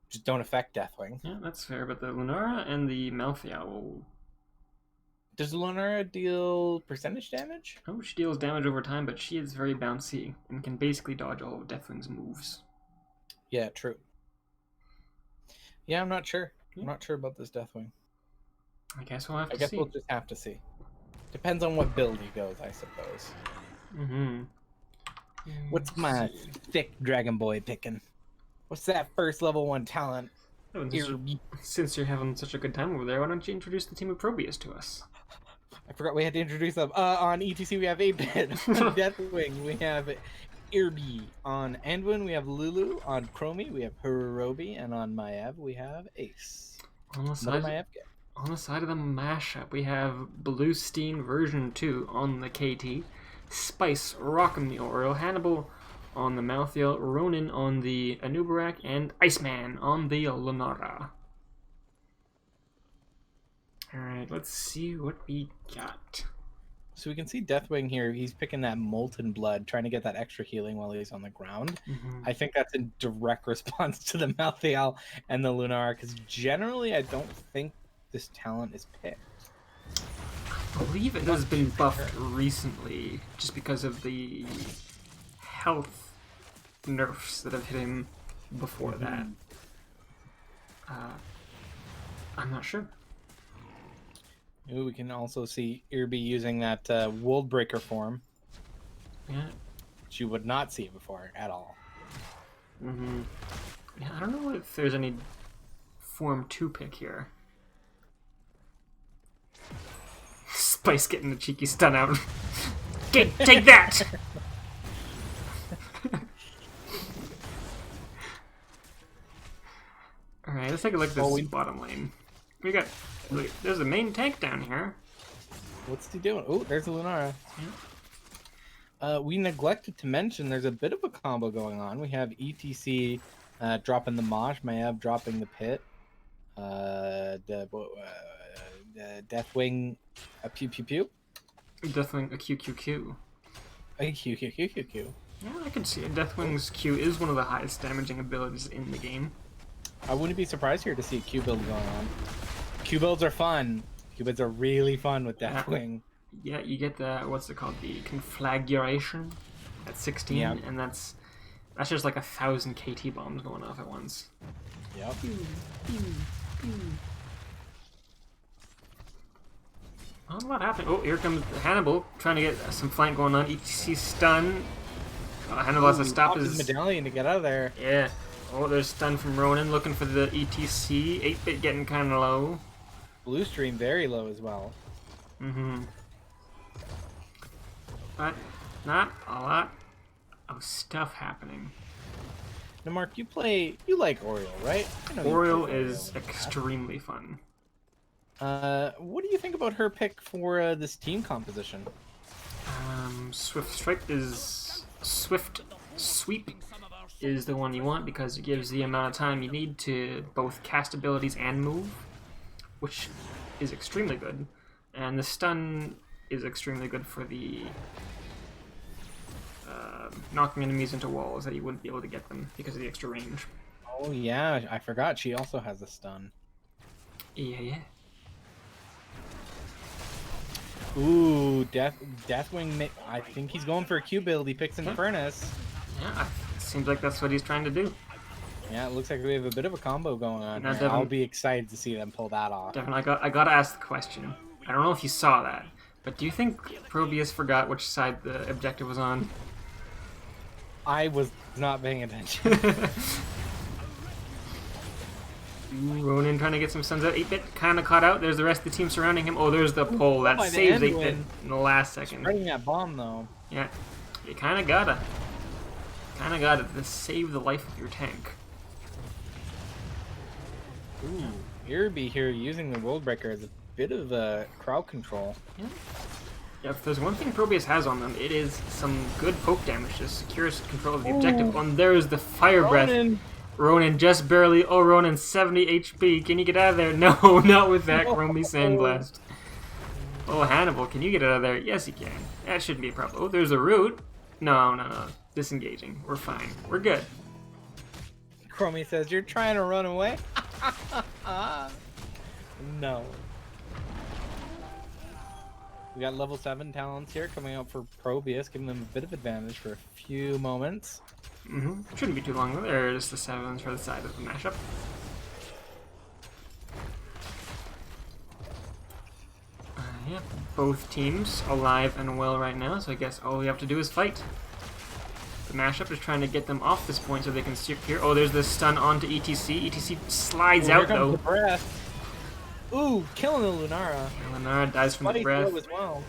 just don't affect Deathwing. Yeah, that's fair, but the Lunara and the Malthael will... Does Lunara deal percentage damage? Oh, she deals damage over time, but she is very bouncy and can basically dodge all of Deathwing's moves. Yeah, true. Yeah, I'm not sure. I'm not sure about this Deathwing. I guess we'll have to I guess see. we'll just have to see. Depends on what build he goes, I suppose. Mm-hmm. What's my thick Dragon Boy picking? What's that first level 1 talent? Oh, since you're having such a good time over there, why don't you introduce the team of ProBUs to us? I forgot we had to introduce them. On ETC we have 8-Bit. On Deathwing we have Irby. On Anduin we have Lulu. On Chromie we have Hirobi. And on Maiev we have Ace. On the What side, did Maiev get? on the side of the mashup, we have Bluestein version 2 on the KT, Spice rocking the Oreo, Hannibal on the Malthael, Ronin on the Anubarak, and Iceman on the Lunara. Alright, let's see what we got. So we can see Deathwing here. He's picking that Molten Blood, trying to get that extra healing while he's on the ground. Mm-hmm. I think that's in direct response to the Malthael and the Lunara, because generally I don't think this talent is picked. I believe it has been buffed recently, just because of the health nerfs that have hit him before that. I'm not sure. Ooh, we can also see Irby using that World Breaker form, Yeah. which you would not see before at all. Mm-hmm. Yeah, I don't know if there's any Form 2 pick here. Spice getting the cheeky stun out. Take that! Alright, let's take a look at this bottom lane. We got... Look, there's a main tank down here. What's he doing? Oh, there's the Lunara. We neglected to mention there's a bit of a combo going on. We have ETC dropping the Mosh, Maiev dropping the Pit, the Deathwing a pew pew pew. Deathwing a QQQ. A Q Q Q Q Q. Yeah, I can see it. Deathwing's Q is one of the highest damaging abilities in the game. I wouldn't be surprised here to see a Q build going on. Q builds are fun. Q builds are really fun with Deathwing. Yeah, you get the, what's it called, the conflagration at 16, Yeah. and that's just like 1,000 KT bombs going off at once. Yep. Not a lot happening. Oh, here comes Hannibal trying to get some flank going on. ETC stun. Hannibal has to stop his medallion to get out of there. Yeah. Oh, there's stun from Ronan looking for the ETC. 8-bit getting kind of low. Blue stream very low as well. Mm-hmm. But not a lot of stuff happening. Now, Mark, you like Oriole, right? I know you Oriole play is in the past. extremely fun. What do you think about her pick for this team composition? Swift Stripe is Swift Sweep is the one you want because it gives the amount of time you need to both cast abilities and move, which is extremely good. And the stun is extremely good for the knocking enemies into walls that you wouldn't be able to get them because of the extra range. Oh yeah, I forgot she also has a stun. Yeah. Ooh, Deathwing. I think he's going for a Q build. He picks Infernus. Yeah, seems like that's what he's trying to do. Yeah, it looks like we have a bit of a combo going on. Now, Here. Devin- I'll be excited to see them pull that off. Devin, I gotta ask the question. I don't know if you saw that, but do you think ProBUs forgot which side the objective was on? I was not paying attention. Ooh, Ronan trying to get some stuns out. 8-bit kind of caught out. There's the rest of the team surrounding him. Oh, there's the pole. That by the saves end 8-bit one. in the last second. Spreading that bomb though. Yeah, you kind of gotta to save the life of your tank. Ooh, Irby here using the World Breaker as a bit of crowd control. Yeah, if there's one thing ProBUs has on them, it is some good poke damage to secure control of the objective. And there's the fire breath. Ronan just barely. Oh, Ronan 70 HP. Can you get out of there? No, not with that Chromie Sandblast. Oh, Hannibal, can you get out of there? Yes, you can. That shouldn't be a problem. Oh, there's a root. No. Disengaging. We're fine. We're good. Chromie says, "You're trying to run away?" No. We got level 7 talents here coming out for ProBUs, giving them a bit of advantage for a few moments. Shouldn't be too long though. There's the 7s for the side of the mashup. Yeah, both teams alive and well right now, so I guess all we have to do is fight. The mashup is trying to get them off this point so they can secure. Oh, there's the stun onto ETC. ETC slides out Here comes though. the breath. Ooh, killing the Lunara. Lunara dies from the Funny breath. throw as well.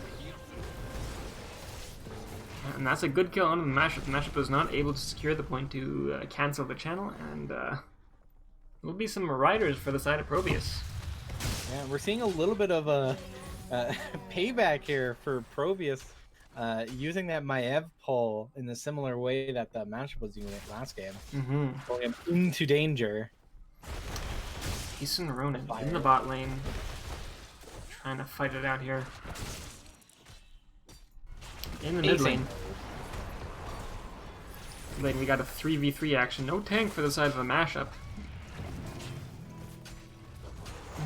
And that's a good kill on the mashup. The mashup was not able to secure the point to cancel the channel, and there'll be some riders for the side of ProBUs. Yeah, we're seeing a little bit of a payback here for ProBUs, using that Maev pull in the similar way that the mashup was doing it last game. Pulling him into danger. He's Ronan in the bot lane, trying to fight it out here. In the mid lane. We got a 3v3 action. No tank for the side of the mashup.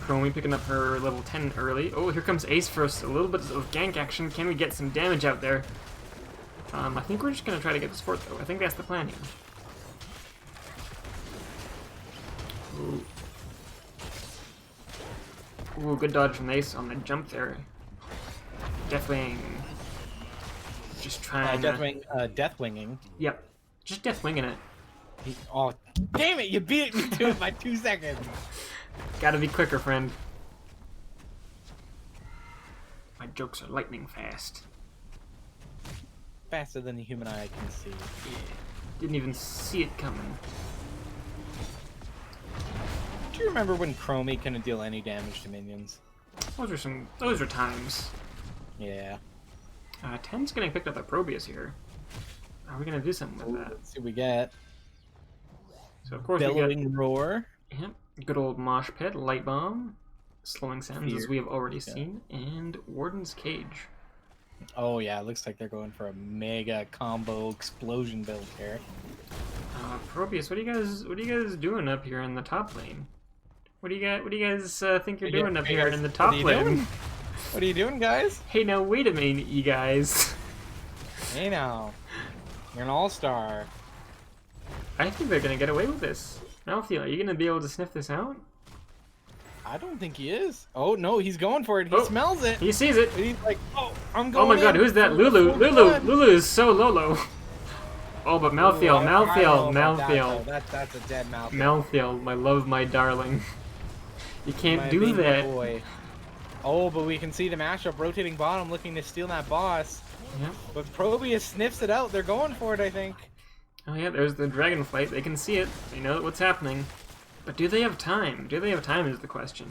Chromie picking up her level 10 early. Oh, here comes Ace first. A little bit of gank action. Can we get some damage out there? I think we're just going to try to get this fort, though. I think that's the plan here. Ooh. Ooh, good dodge from Ace on the jump there. Deathwing. Just trying Deathwinging. Yep. Just Deathwinging it. Oh, damn it! You beat me to it by 2 seconds. Gotta be quicker, friend. My jokes are lightning fast. Faster than the human eye can see. Yeah. Didn't even see it coming. Do you remember when Chromie couldn't deal any damage to minions? Those are times. Yeah. 10's getting picked up by ProBUs here. Are we gonna do something with that? Let's see what we get. So of course Bellowing roar. Yep. Good old mosh pit, light bomb, slowing sounds as we have already seen, and Warden's Cage. Oh yeah, it looks like they're going for a mega combo explosion build here. ProBUs, what are you guys doing up here in the top lane? What do you guys think you're doing up here in the top lane? What are you doing, guys? Hey, now wait a minute, you guys. Hey now, you're an all-star. I think they're gonna get away with this. Alfie, are you gonna be able to sniff this out? I don't think he is. Oh no, he's going for it. He Oh, smells it. He sees it. And he's like, oh, I'm Oh going. my god, in who's that? for Lulu. full Lulu. blood." Lulu is so Lolo. Oh, but Malthael, Ooh, I don't know Malthael, about that, Malthael. though. That's a dead Malthael. Malthael, my love, my darling. You can't My do baby that. boy. Oh, but we can see the mashup rotating bottom, looking to steal that boss. Yep. But ProBUs sniffs it out. They're going for it, I think. Oh yeah, there's the dragon flight. They can see it. They know what's happening. But do they have time? Do they have time is the question.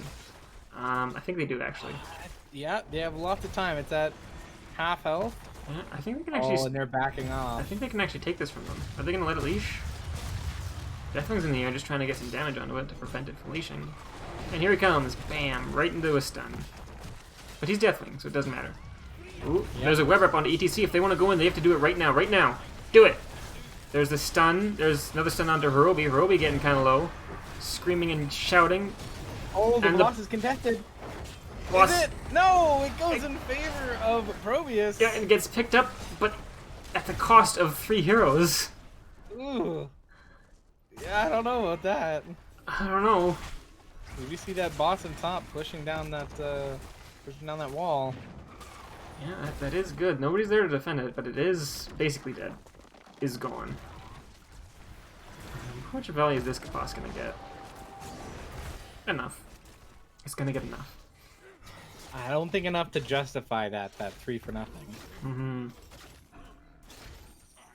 I think they do actually. Yeah, they have lots of time. It's at half health. Yeah, I think they can actually. Oh, and they're backing I off. think they can actually take this from them. Are they gonna let it leash? Deathwing's in the air, just trying to get some damage onto it to prevent it from leashing. And here he comes, bam, right into a stun. But he's Deathwing, so it doesn't matter. Ooh, there's a web rep onto ETC. If they want to go in, they have to do it right now. Right now, do it. There's the stun. There's another stun onto Hirobi. Hirobi getting kind of low, screaming and shouting. Oh, the and boss is contested. Boss, Is it? No, it goes in favor of ProBUs. yeah, it gets picked up, but at the cost of 3 heroes. Ooh. Yeah, I don't know about that. I don't know. Did you see that boss on top pushing down that wall? Yeah, that is good. Nobody's there to defend it, but it is basically dead. Is gone. How much value is this boss gonna get? Enough. It's gonna get enough. I don't think enough to justify that 3 for nothing. Mm-hmm.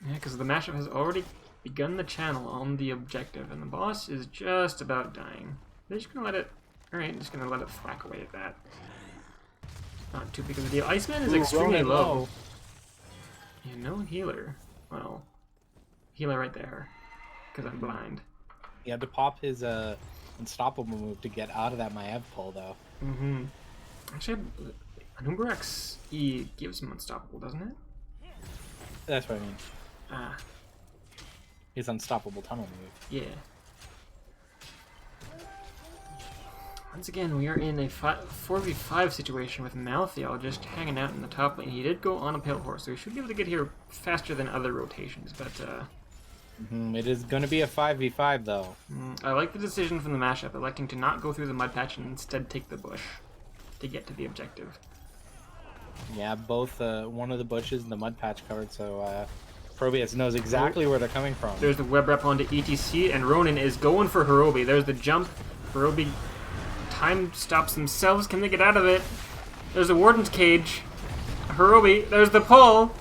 Yeah, because the mashup has already begun the channel on the objective, and the boss is just about dying. They're just gonna let it... Alright, just gonna let it thwack away at that. Not too big of a deal. Iceman is extremely Ronin low. Yeah, no healer. Well, healer right there. Because I'm blind. He had to pop his unstoppable move to get out of that Maev pull, though. Mm-hmm. Actually, Anumbrex, he gives him unstoppable, doesn't it? That's what I mean. Ah, His unstoppable tunnel move. yeah. Once again, we are in a 4v5 situation with Malthael just hanging out in the top lane. He did go on a pale horse, so he should be able to get here faster than other rotations, but It is going to be a 5v5, though. I like the decision from the mashup, electing to not go through the mud patch and instead take the bush to get to the objective. Yeah, both one of the bushes and the mud patch covered, so ProBUs knows exactly where they're coming from. There's the web rep onto ETC, and Ronin is going for Hirobi. There's the jump. Hirobi time stops themselves. Can they get out of it? There's a Warden's Cage. Hirobi, there's the pull.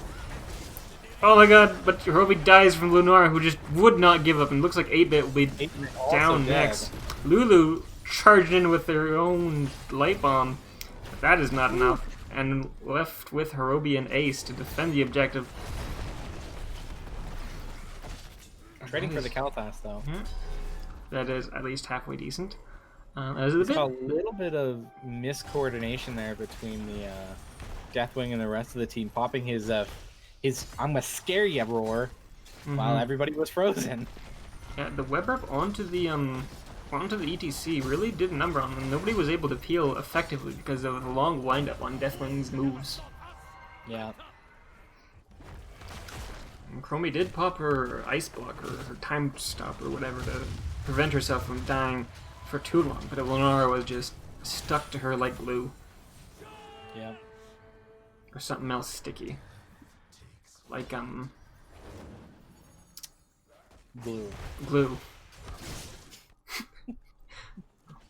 Oh my god, but Hirobi dies from Lunar, who just would not give up, and looks like 8-Bit will be 8-Bit also down dead. next. Lulu charged in with their own light bomb. But that is not enough. And left with Hirobi and Ace to defend the objective. Trading for the Kaltas, though. Yeah. That is at least halfway decent. As a Saw a little bit of miscoordination there between the Deathwing and the rest of the team, popping his "I'm gonna scare ya" roar while everybody was frozen. Yeah, the web rep onto the ETC really did a number on them. Nobody was able to peel effectively because of the long windup on Deathwing's moves. Yeah. And Chromie did pop her ice block or her time stop or whatever to prevent herself from dying for too long, but Lenora was just stuck to her like glue. Yeah. Or something else sticky. Like, glue.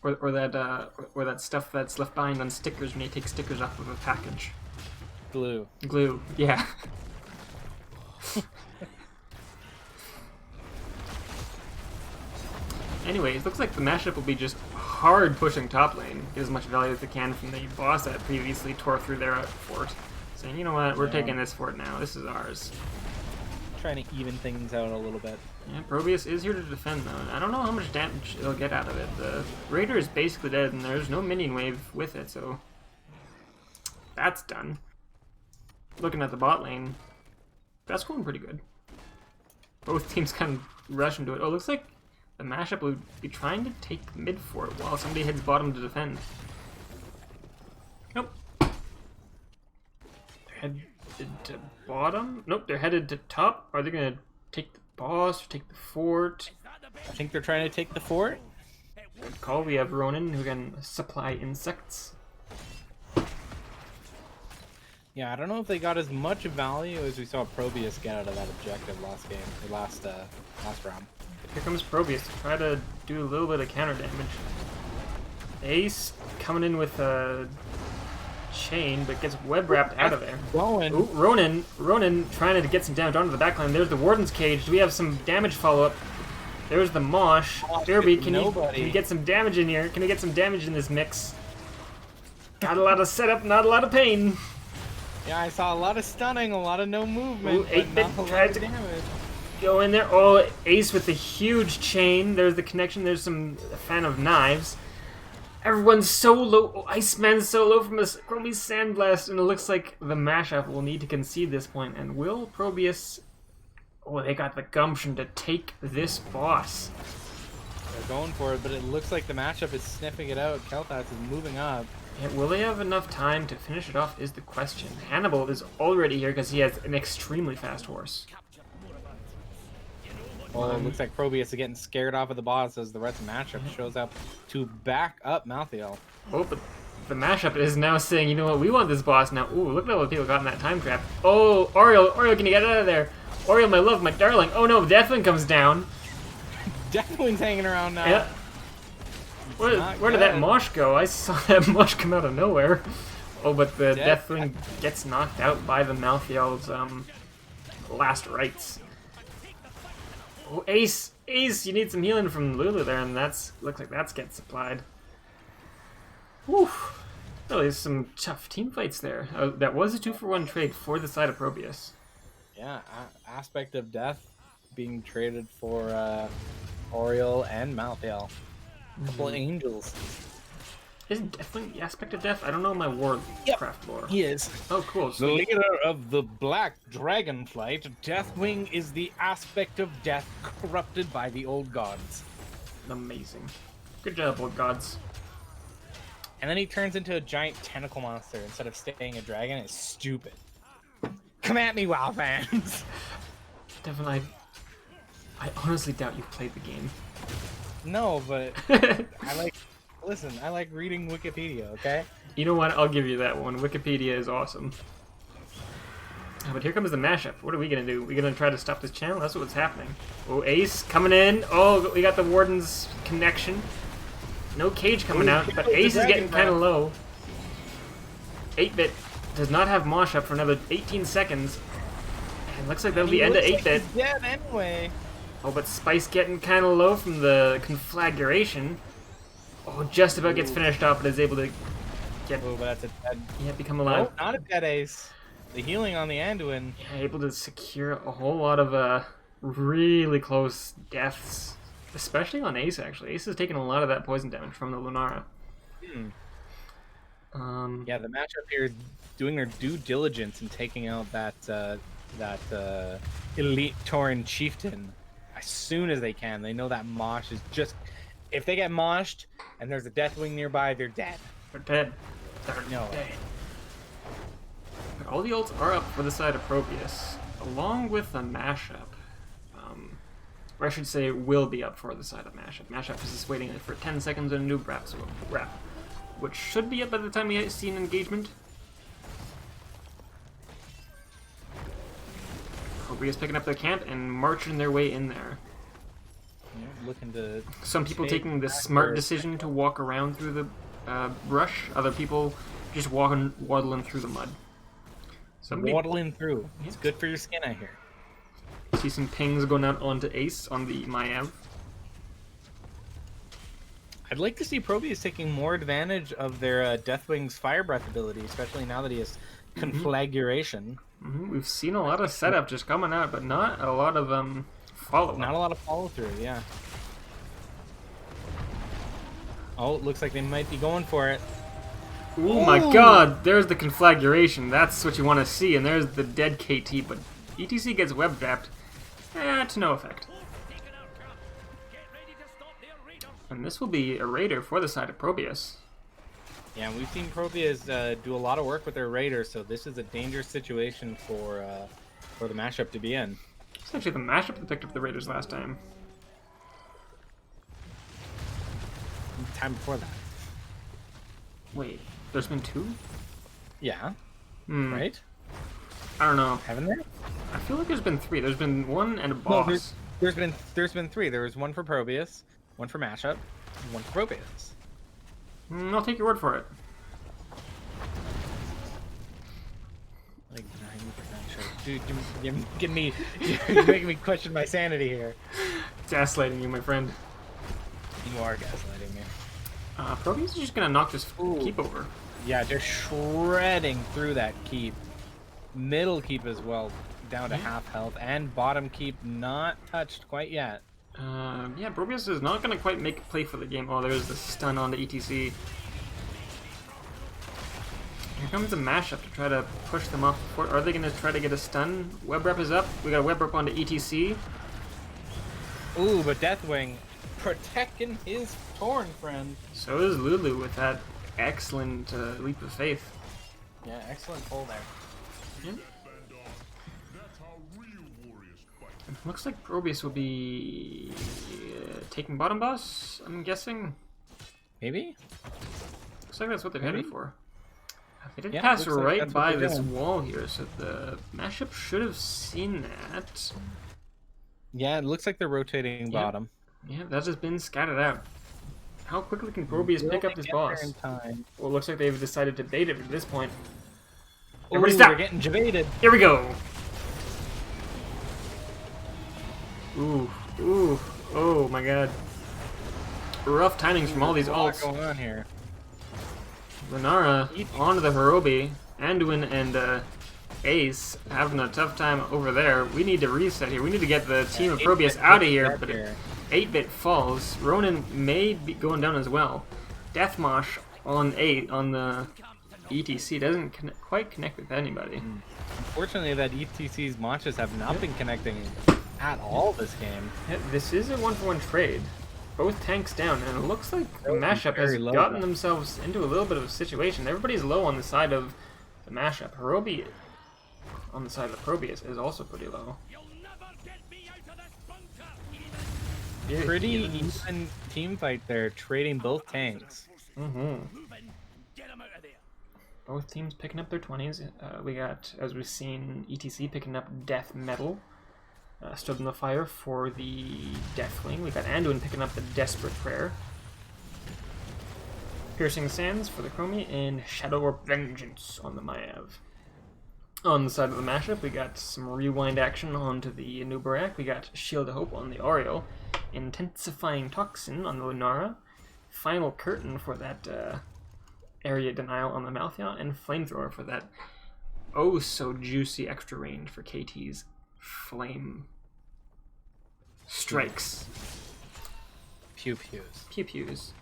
or that stuff that's left behind on stickers when you take stickers off of a package. Glue. Glue, yeah. Anyways, looks like the mashup will be just hard pushing top lane, get as much value as they can from the boss that previously tore through their fort. Saying, you know what, we're taking this fort now, this is ours. Trying to even things out a little bit. Yeah, ProBUs is here to defend though. I don't know how much damage it'll get out of it. The Raider is basically dead and there's no minion wave with it, so that's done. Looking at the bot lane, that's going pretty good. Both teams kind of rush into it. Oh, looks like the mashup would be trying to take mid fort while somebody heads bottom to defend. Nope. They're headed to bottom? Nope, they're headed to top. Are they going to take the boss or take the fort? I think they're trying to take the fort. Good call. We have Ronin who can supply insects. Yeah, I don't know if they got as much value as we saw ProBUs get out of that objective last game, or last round. Here comes ProBUs to try to do a little bit of counter damage. Ace coming in with a chain, but gets web wrapped out of there. Going. Ooh, Ronin trying to get some damage onto the backline. There's the Warden's Cage. Do we have some damage follow-up? There's the Mosh. Derby, can you get some damage in here? Can we get some damage in this mix? Got a lot of setup, not a lot of pain. Yeah, I saw a lot of stunning, a lot of no movement, Ooh, but 8-bit not a lot tried of to damage. go in there. Oh, Ace with the huge chain. There's the connection. There's a fan of knives. Everyone's so low. Oh, Iceman's so low from this Chromie Sandblast, and it looks like the mashup will need to concede this point. And will ProBUs... Oh, they got the gumption to take this boss. They're going for it, but it looks like the matchup is sniffing it out. Kel'Thas is moving up. Yeah, will they have enough time to finish it off is the question. Hannibal is already here because he has an extremely fast horse. Well, it looks like ProBUs is getting scared off of the boss as the rest of the matchup shows up to back up Malthael. Oh, but the mashup is now saying, you know what, we want this boss now. Ooh, look at all the people got in that time trap. Oh, Oriole, can you get out of there? Oriole, my love, my darling. Oh no, Deathwing comes down. Deathwing's hanging around now. Yeah. Where did that Mosh go? I saw that Mosh come out of nowhere. Oh, but the Deathwing gets knocked out by the Malthael's last rites. Oh, Ace, you need some healing from Lulu there, and looks like that's getting supplied. Whew. Oh, there's some tough team fights there. That was a 2-for-1 trade for the side of ProBUs. Yeah, Aspect of Death being traded for Oriole and Malthael. A couple of angels. Isn't Deathwing the aspect of death? I don't know my Warcraft lore. He is. Oh, cool. The leader of the Black Dragonflight, Deathwing is the aspect of death corrupted by the old gods. Amazing. Good job, old gods. And then he turns into a giant tentacle monster instead of staying a dragon. It's stupid. Come at me, WoW fans! Devin, I honestly doubt you've played the game. No, but I like reading Wikipedia, okay? You know what? I'll give you that one. Wikipedia is awesome. But here comes the mashup. What are we gonna do? We gonna try to stop this channel? That's what's happening. Oh, Ace coming in. Oh, we got the Warden's connection. No cage coming out, but Ace is getting kind of low. 8-bit does not have Mosh up for another 18 seconds. And looks like that'll be end of 8-bit. Like dead anyway. Oh, but Spice getting kind of low from the conflagration. Oh, just about gets finished off, but is able to get... Oh, but that's a dead... Yeah, become alive. No, not a dead Ace. The healing on the Anduin. Yeah, able to secure a whole lot of really close deaths. Especially on Ace, actually. Ace has taken a lot of that poison damage from the Lunara. Yeah, the matchup here is doing their due diligence in taking out that elite Tauren chieftain as soon as they can. They know that Mosh is just... If they get moshed and there's a Deathwing nearby, they're dead. They're dead. They're dead. But all the ults are up for the side of ProBUs, along with the mashup. Or I should say, will be up for the side of mashup. Mashup is just waiting for 10 seconds and a noob wrap, which should be up by the time we see an engagement. ProBUs picking up their camp and marching their way in there. Yeah, looking to... Some people taking the smart decision to walk around through the brush. Other people just waddling through the mud. Waddling through. It's good for your skin, I hear. See some pings going out onto Ace on the Maiev. I'd like to see ProBUs taking more advantage of their Deathwing's Fire Breath ability, especially now that he has Conflagration. We've seen a lot of setup just coming out, but not a lot of follow-up. Not a lot of follow-through, yeah. Oh, it looks like they might be going for it. Oh my god, there's the Conflagration. That's what you want to see, and there's the dead KT, but ETC gets web trapped. To no effect. And this will be a Raider for the side of ProBUs. Yeah, we've seen ProBUs do a lot of work with their Raiders, so this is a dangerous situation for the mashup to be in. It's actually the mashup that picked up the Raiders last time. time before that. Wait, there's been 2? Yeah, Hmm. right? I don't know. Haven't there? I feel like there's been 3. There's been 1 and a No, boss. there's been 3. There was one for ProBUs, one for Mashup, and one for ProBUs. I'll take your word for it. Like 90% sure. Dude, you're making me question my sanity here. Gaslighting you, my friend. You are gaslighting me. ProBUs is just gonna knock this keep over. Yeah, they're shredding through that keep. Middle keep as well, down to half health, and bottom keep not touched quite yet. Yeah, ProBUs is not gonna quite make a play for the game. Oh, there's the stun on the ETC. Here comes the mashup to try to push them off. Are they gonna try to get a stun? Web rep is up. We got a web rep onto ETC. Ooh, but Deathwing protecting his Torn friend. So is Lulu with that excellent leap of faith. Yeah, excellent pull there. Yeah. That's how real warriors fight. Looks like ProBUs will be taking bottom boss, I'm guessing. Maybe? Looks like that's what they're headed for. They did Yeah, pass looks like right that's what by they're this doing. wall here, so the mashup should have seen that. Yeah, it looks like they're rotating bottom. Yeah, that has been scattered out. How quickly can ProBUs pick up this boss? In time. Well, it looks like they've decided to bait it at this point. Ooh, Everybody stop! We're getting jebaited. Here we go! Ooh, ooh, oh my god. Rough timings from all these What's ults. going on here? Renara onto the Hirobi. Anduin and Ace having a tough time over there. We need to reset here. We need to get the team of ProBUs out of here. But 8-bit falls. Ronin may be going down as well. Deathmosh on 8 on the ETC doesn't quite connect with anybody. Unfortunately, that ETC's matches have not been connecting at all this game. Yeah, this is a 1-for-1 trade. Both tanks down, and it looks like the They're mashup has very low, gotten though. themselves into a little bit of a situation. Everybody's low on the side of the mashup. Hirobi on the side of the ProBUs is also pretty low. Yeah, Pretty heathens. even team fight there, trading both tanks. Both teams picking up their 20s. We got, as we've seen, ETC picking up Death Metal. Stood in the fire for the Deathwing. We got Anduin picking up the Desperate Prayer. Piercing Sands for the Chromie, and Shadow Orb Vengeance on the Mayav. On the side of the mashup, we got some rewind action onto the Nubarak. We got Shield of Hope on the Oreo. Intensifying Toxin on the Lunara. Final Curtain for that Area Denial on the Malthea. And Flamethrower for that oh so juicy extra range for KT's Flame Strikes. Pew-pews. Pew-pews.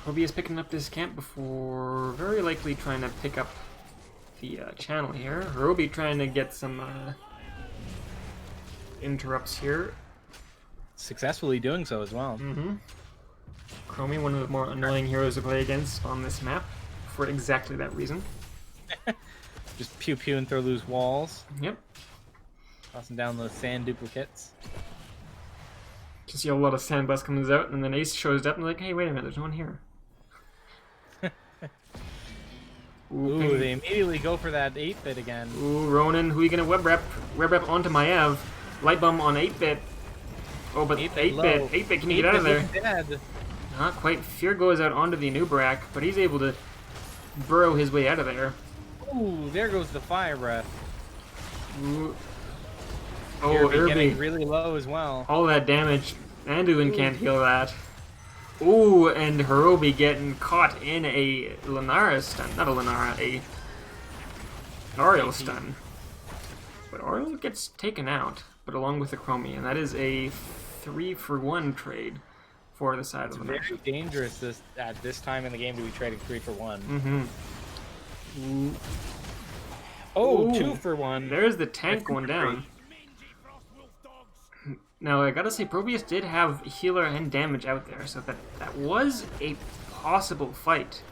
ProBUs picking up this camp before very likely trying to pick up the channel here. Hirobi trying to get some interrupts here. Successfully doing so as well. Chromie, one of the more annoying heroes to play against on this map for exactly that reason. Just pew-pew and throw loose walls. Yep. Tossing down those sand duplicates. You see a lot of sandblast comes out, and then Ace shows up and they're like, hey, wait a minute, there's no one here. Ooh, they immediately go for that 8-bit again. Ooh, Ronin, who are you gonna web rep? Web rep onto Maiev. Light bomb on 8-bit. Oh, but 8-bit, can you get out of there? Dead. Not quite. Fear goes out onto the Nubarak, but he's able to burrow his way out of there. Ooh, there goes the fire breath. Ooh. Oh, Irby getting Irby. really low as well. All that damage. Anduin can't heal that. Ooh, and Hirobi getting caught in a Lunara stun. Not a Lunara, a Ariel stun. But Ariel gets taken out, but along with the Chromie, and that is a 3-for-1 trade for the side of the match. Very dangerous at this time in the game to be trading 3-for-1. Ooh. Oh, Ooh. 2-for-1. There's the tank going down. Now, I gotta say, ProBUs did have healer and damage out there, so that was a possible fight,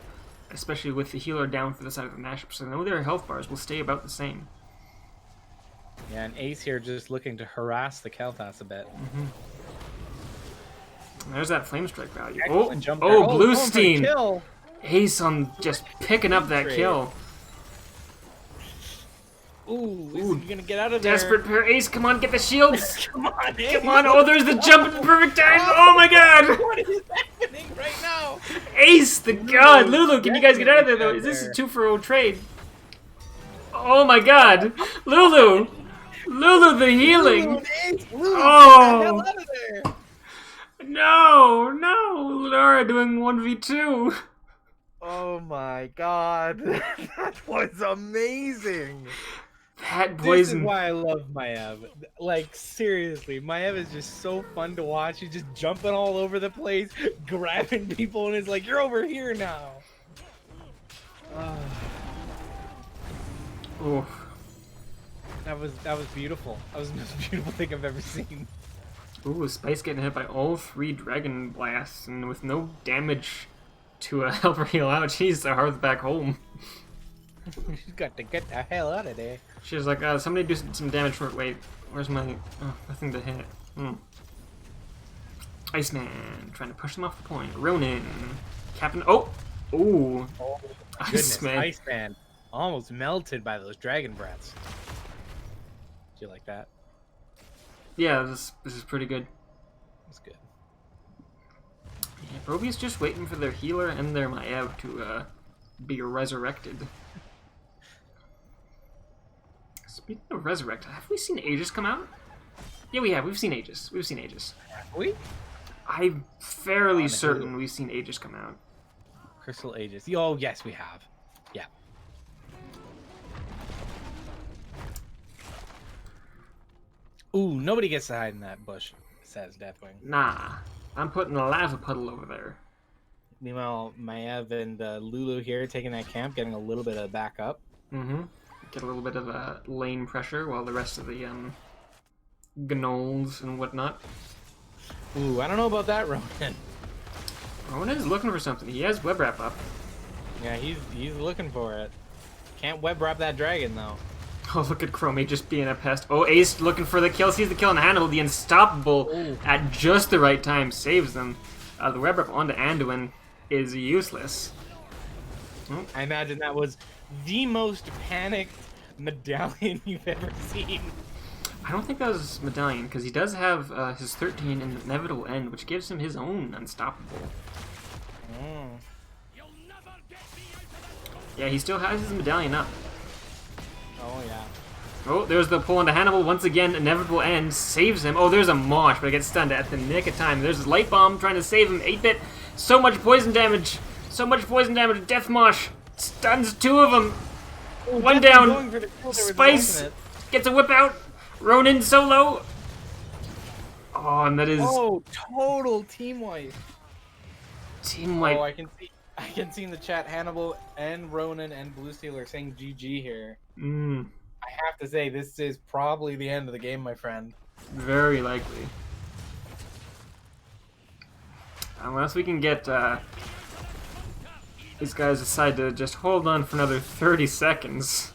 especially with the healer down for the side of the mashup, so I know their health bars will stay about the same. Yeah, and Ace here just looking to harass the Kel'Thas a bit. There's that flame strike value. Excellent jump there. Oh, going for the Bluestein. kill. Ace on just picking up that Great. kill. Ooh, is he gonna get out of there? Desperate pair. Ace, come on, get the shields. Come on, Come on. Oh, there's the jump at the perfect time. Oh my god. What is happening right now? Ace, the god. Lulu, can you guys get out of there though? Is this a 2-for-0 trade? Oh my god. Lulu. Lulu, the healing. Lulu, Ace, Lulu, Oh. get the hell out of there. No, no. Laura doing 1v2. Oh my god. That was amazing. That This is poison. why I love Maev. Like, seriously, Maev is just so fun to watch. He's just jumping all over the place, grabbing people, and it's like, you're over here now. Oof. That was beautiful. That was the most beautiful thing I've ever seen. Ooh, Spice getting hit by all 3 Dragon Blasts and with no damage to help her heal out. She's the hearth back home. She's got to get the hell out of there. She's like, somebody do some damage for it. Wait, where's my... Oh, nothing to hit. Iceman, trying to push them off the point. Ronin, Captain... Oh! Ooh! Oh, goodness. Iceman. Iceman. Almost melted by those dragon breaths. Do you like that? Yeah, this is pretty good. That's good. Yeah, ProBUs just waiting for their healer and their Maev to be resurrected. Speaking of resurrect, have we seen Aegis come out? Yeah, we have. We've seen Aegis. We've seen Aegis. Have we? I'm fairly On certain who? we've seen Aegis come out. Crystal Aegis. Oh, yes, we have. Yeah. Ooh, nobody gets to hide in that bush, says Deathwing. Nah, I'm putting a lava puddle over there. Meanwhile, Maev and Lulu here taking that camp, getting a little bit of backup. Mm-hmm. Get a little bit of lane pressure while the rest of the gnolls and whatnot. Ooh, I don't know about that, Ronan. Ronan's looking for something. He has web wrap up. Yeah, he's looking for it. Can't web wrap that dragon though. Oh, look at Chromie just being a pest. Oh, Ace looking for the kill. Sees the kill on Hannibal. The Unstoppable Ooh. at just the right time saves them. The web wrap onto Anduin is useless. I imagine that was the most panicked medallion you've ever seen. I don't think that was Medallion, because he does have his 13 in Inevitable End, which gives him his own Unstoppable. Yeah, he still has his Medallion up. Oh, yeah. Oh, there's the pull into Hannibal. Once again, Inevitable End saves him. Oh, there's a Mosh, but it gets stunned at the nick of time. There's his Light Bomb trying to save him. 8-bit. So much poison damage. So much poison damage. Death Mosh stuns 2 of them. Ooh, One Deathwing down. going for the kill there with Spice the gets a whip out. Ronin solo. Oh, and that is Oh, total team wipe. team wipe. Oh, I can see in the chat Hannibal and Ronan and Blue Steel are saying GG here. I have to say this is probably the end of the game, my friend. Very likely. Unless we can get these guys decide to just hold on for another 30 seconds.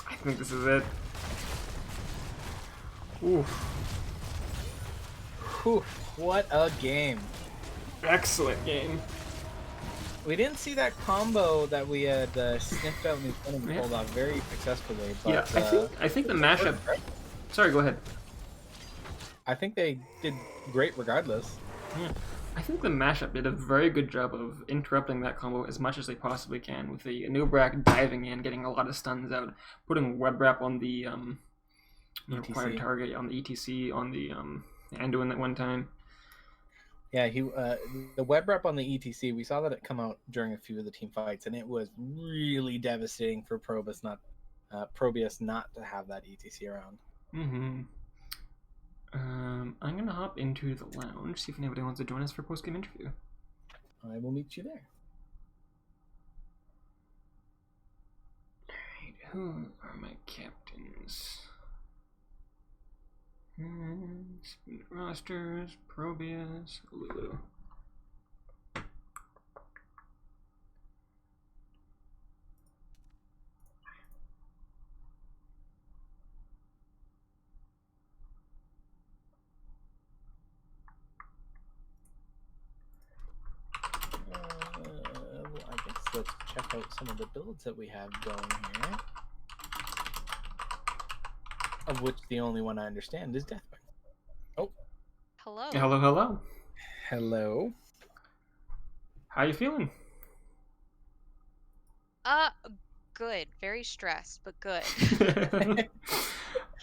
I think this is it. Ooh, Whew, what a game. excellent game. We didn't see that combo that we had sniffed out in the tournament pulled off very successfully. But, Yeah, I think the mashup. Sorry, go ahead. I think they did great regardless. Yeah. I think the mashup did a very good job of interrupting that combo as much as they possibly can, with the Nubrak diving in, getting a lot of stuns out, putting web wrap on the required target, on the ETC, on the Anduin that one time. Yeah, the web rep on the ETC, we saw that it come out during a few of the team fights, and it was really devastating for ProBUs not to have that ETC around. Mm-hmm. I'm gonna hop into the lounge, see if anybody wants to join us for post-game interview. I will meet you there. Alright, who are my captains? Speed rosters, ProBUs, Lulu. let's check out some of the builds that we have going here. Of which the only one I understand is Deathwing. Oh, Hello. Hello, hello. hello. How you feeling? Good. Very stressed, but good.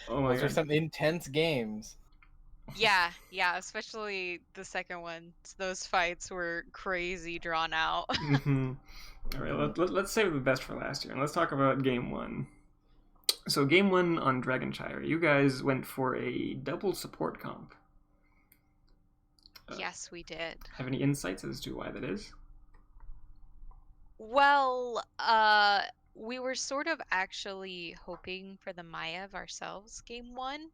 Oh my Those are god. some intense games. Yeah, especially the second one. Those fights were crazy drawn out. Mm-hmm. All right, let's save the best for last year, and let's talk about game one. So game one on Dragonshire, you guys went for a double support comp. Yes, we did. Have any insights as to why that is? Well, we were sort of actually hoping for the Maiev ourselves game one,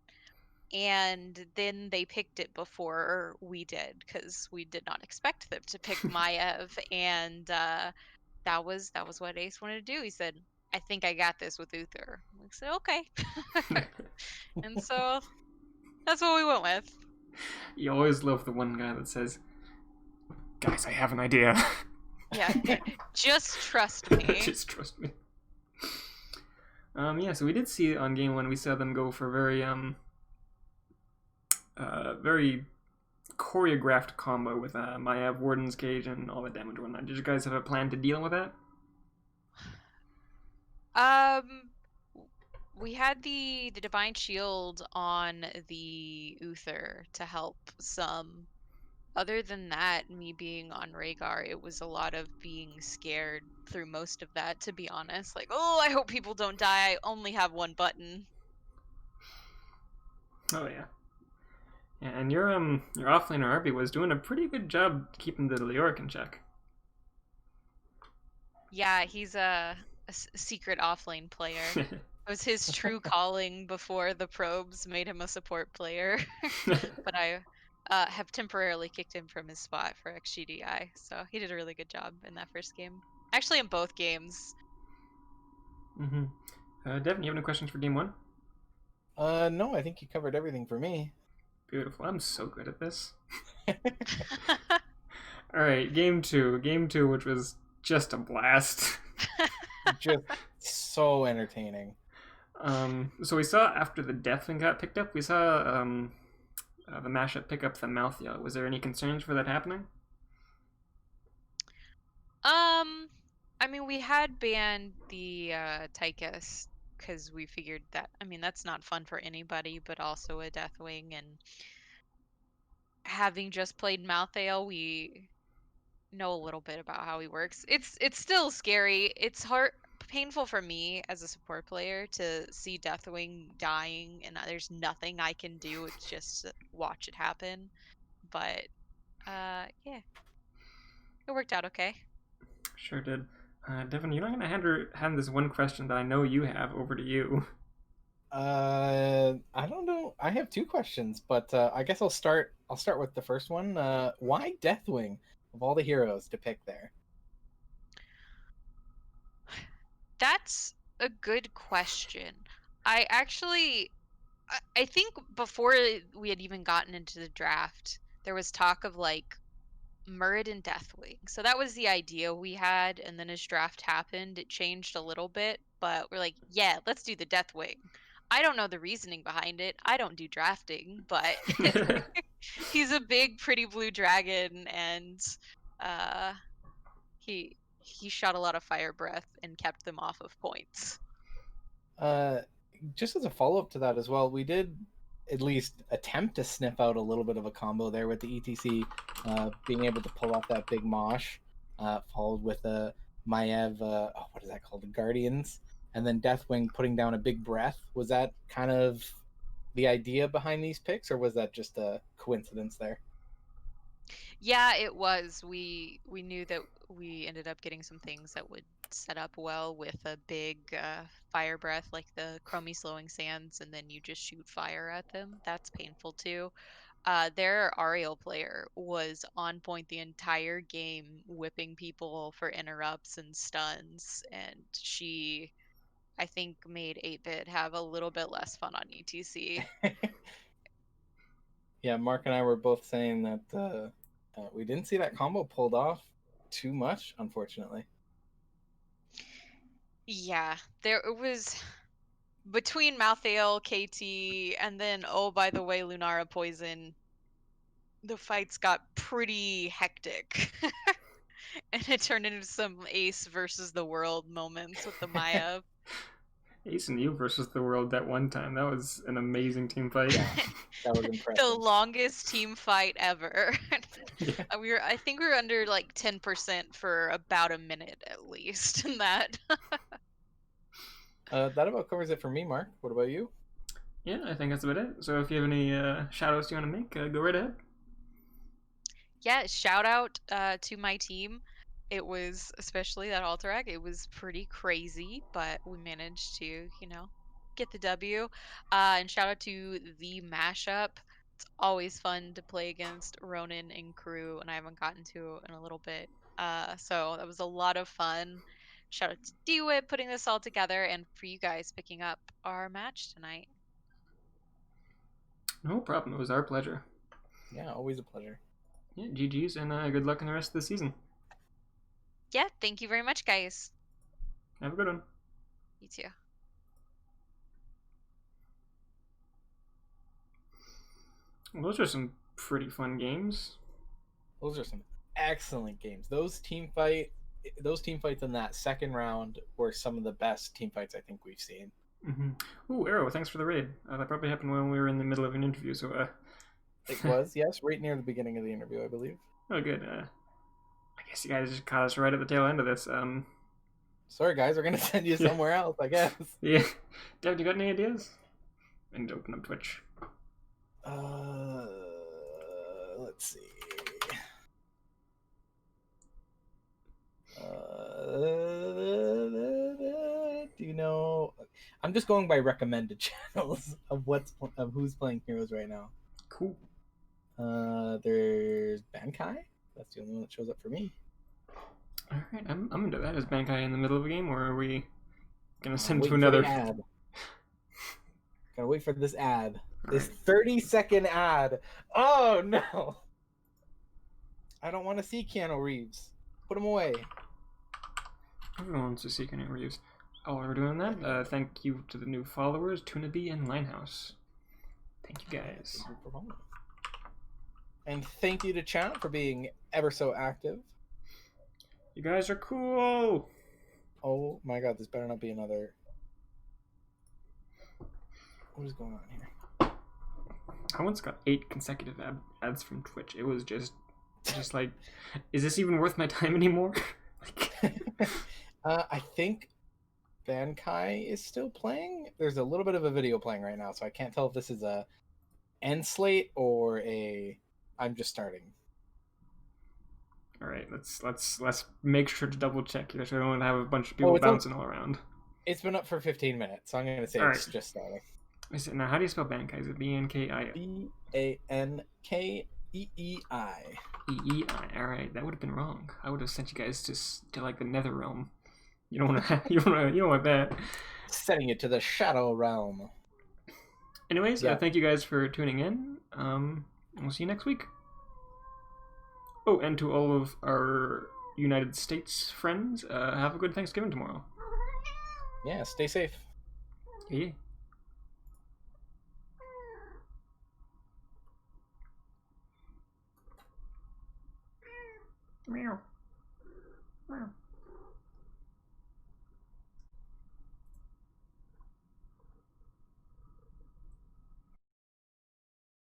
and then they picked it before we did because we did not expect them to pick Maiev, and that was what Ace wanted to do. He said, "I think I got this with Uther." We said, "Okay," and so that's what we went with. You always love the one guy that says, "Guys, I have an idea." Yeah, just trust me. Just trust me. Yeah, so we did see on game one, we saw them go for very choreographed combo with Maiev, Warden's Cage, and all the damage and whatnot. Did you guys have a plan to deal with that? We had the Divine Shield on the Uther to help some. Other than that, me being on Rhaegar, it was a lot of being scared through most of that, to be honest. Like, oh, I hope people don't die. I only have one button. Oh yeah. Yeah, and your offlaner Arby was doing a pretty good job keeping the Leoric in check. Yeah, he's a secret offlane player. It was his true calling before the probes made him a support player. But I have temporarily kicked him from his spot for XGDI, so he did a really good job in that first game. Actually, in both games. Mm-hmm. Devin, you have any questions for game one? No, I think you covered everything for me. Beautiful. I'm so good at this. All right, game two. Game two, which was just a blast. Just so entertaining. So we saw after the Deathwing got picked up, we saw the mashup pick up the Malthea. Was there any concerns for that happening? I mean, we had banned the Tychus because we figured that, I mean, that's not fun for anybody, but also a Deathwing. And having just played Malthael, we know a little bit about how he works. It's still scary. It's painful for me as a support player to see Deathwing dying and there's nothing I can do. It's just watch it happen. But yeah, it worked out okay. Sure did. Devin, you're not going to hand this one question that I know you have over to you. I don't know. I have two questions, but I guess I'll start with the first one. Why Deathwing of all the heroes to pick there? That's a good question. I actually, I think before we had even gotten into the draft, there was talk of like Murid and Deathwing. So that was the idea we had, and then as draft happened, it changed a little bit, but we're like, yeah, let's do the Deathwing. I don't know the reasoning behind it. I don't do drafting, but he's a big, pretty blue dragon, and uh, he shot a lot of fire breath and kept them off of points. Just as a follow up to that as well, we did at least attempt to sniff out a little bit of a combo there with the ETC being able to pull off that big mosh, followed with a Maiev, what is that called? The Guardians, and then Deathwing putting down a big breath. Was that kind of the idea behind these picks, or was that just a coincidence there? Yeah, it was. We knew that we ended up getting some things that would set up well with a big fire breath like the Chromie Slowing Sands, and then you just shoot fire at them. That's painful too. Their Ariel player was on point the entire game, whipping people for interrupts and stuns, and she, I think, made 8-Bit have a little bit less fun on ETC. Yeah, Mark and I were both saying that we didn't see that combo pulled off too much, unfortunately. Yeah, there it was between Malthael, KT, and then oh by the way, Lunara Poison. The fights got pretty hectic. And it turned into some Ace versus the world moments with the Maya. Ace and you versus the world that one time. That was an amazing team fight. Yeah. That was The impressive. longest team fight ever. Yeah. I think we were under like 10% for about a minute at least in that. That about covers it for me, Mark. What about you? Yeah, I think that's about it. So if you have any shout outs you want to make, go right ahead. Yeah, shout out to my team. It was especially that Alterac. It was pretty crazy, but we managed to, get the W. And shout out to the mashup. It's always fun to play against Ronan and crew, and I haven't gotten to in a little bit. So that was a lot of fun. Shout out to DeWitt putting this all together, and for you guys picking up our match tonight. No problem. It was our pleasure. Yeah, always a pleasure. Yeah, GG's, and good luck in the rest of the season. Yeah, thank you very much, guys. Have a good one. You too. Well, those are some pretty fun games. Those are some excellent games. Those team fights in that second round were some of the best team fights I think we've seen. Mm-hmm. Ooh, Arrow, thanks for the raid. That probably happened when we were in the middle of an interview, so It was, yes, right near the beginning of the interview, I believe. oh, good. I guess you guys just caught us right at the tail end of this. Sorry, guys, we're gonna send you somewhere else, I guess. Yeah. Dev, you got any ideas? I need to open up Twitch. Let's see. Do you know? I'm just going by recommended channels of who's playing heroes right now. Cool. There's Bankai. That's the only one that shows up for me. All right, I'm into that. Is Bankai in the middle of a game, or are we gonna send to Waiting for the another? ad. Gotta wait for this ad. All This right. 30-second ad. Oh no! I don't want to see Keanu Reeves. Put him away. Everyone wants to see Keanu Reeves. Oh, while we're doing that, thank you to the new followers, Tuna Bee and Linehouse. Thank you guys. And thank you to chat for being ever so active. You guys are cool. Oh my god, this better not be another. What is going on here? I once got 8 consecutive ads from Twitch. It was just like, is this even worth my time anymore? I think Bankai is still playing. There's a little bit of a video playing right now, so I can't tell if this is a end slate or a I'm just starting. All right, let's make sure to double check here, so we don't have a bunch of people bouncing all around. It's been up for 15 minutes, so I'm gonna say All it's right. just starting. Is it, now, how do you spell Bankai? Is it B-N-K-I? Bankeei. E-E-I. All right, that would have been wrong. I would have sent you guys to like the Nether Realm. You don't want to. You don't want that. Setting it to the Shadow Realm. Anyways, thank you guys for tuning in. We'll see you next week. Oh, and to all of our United States friends, have a good Thanksgiving tomorrow. Yeah, stay safe. Yeah. Meow. Meow.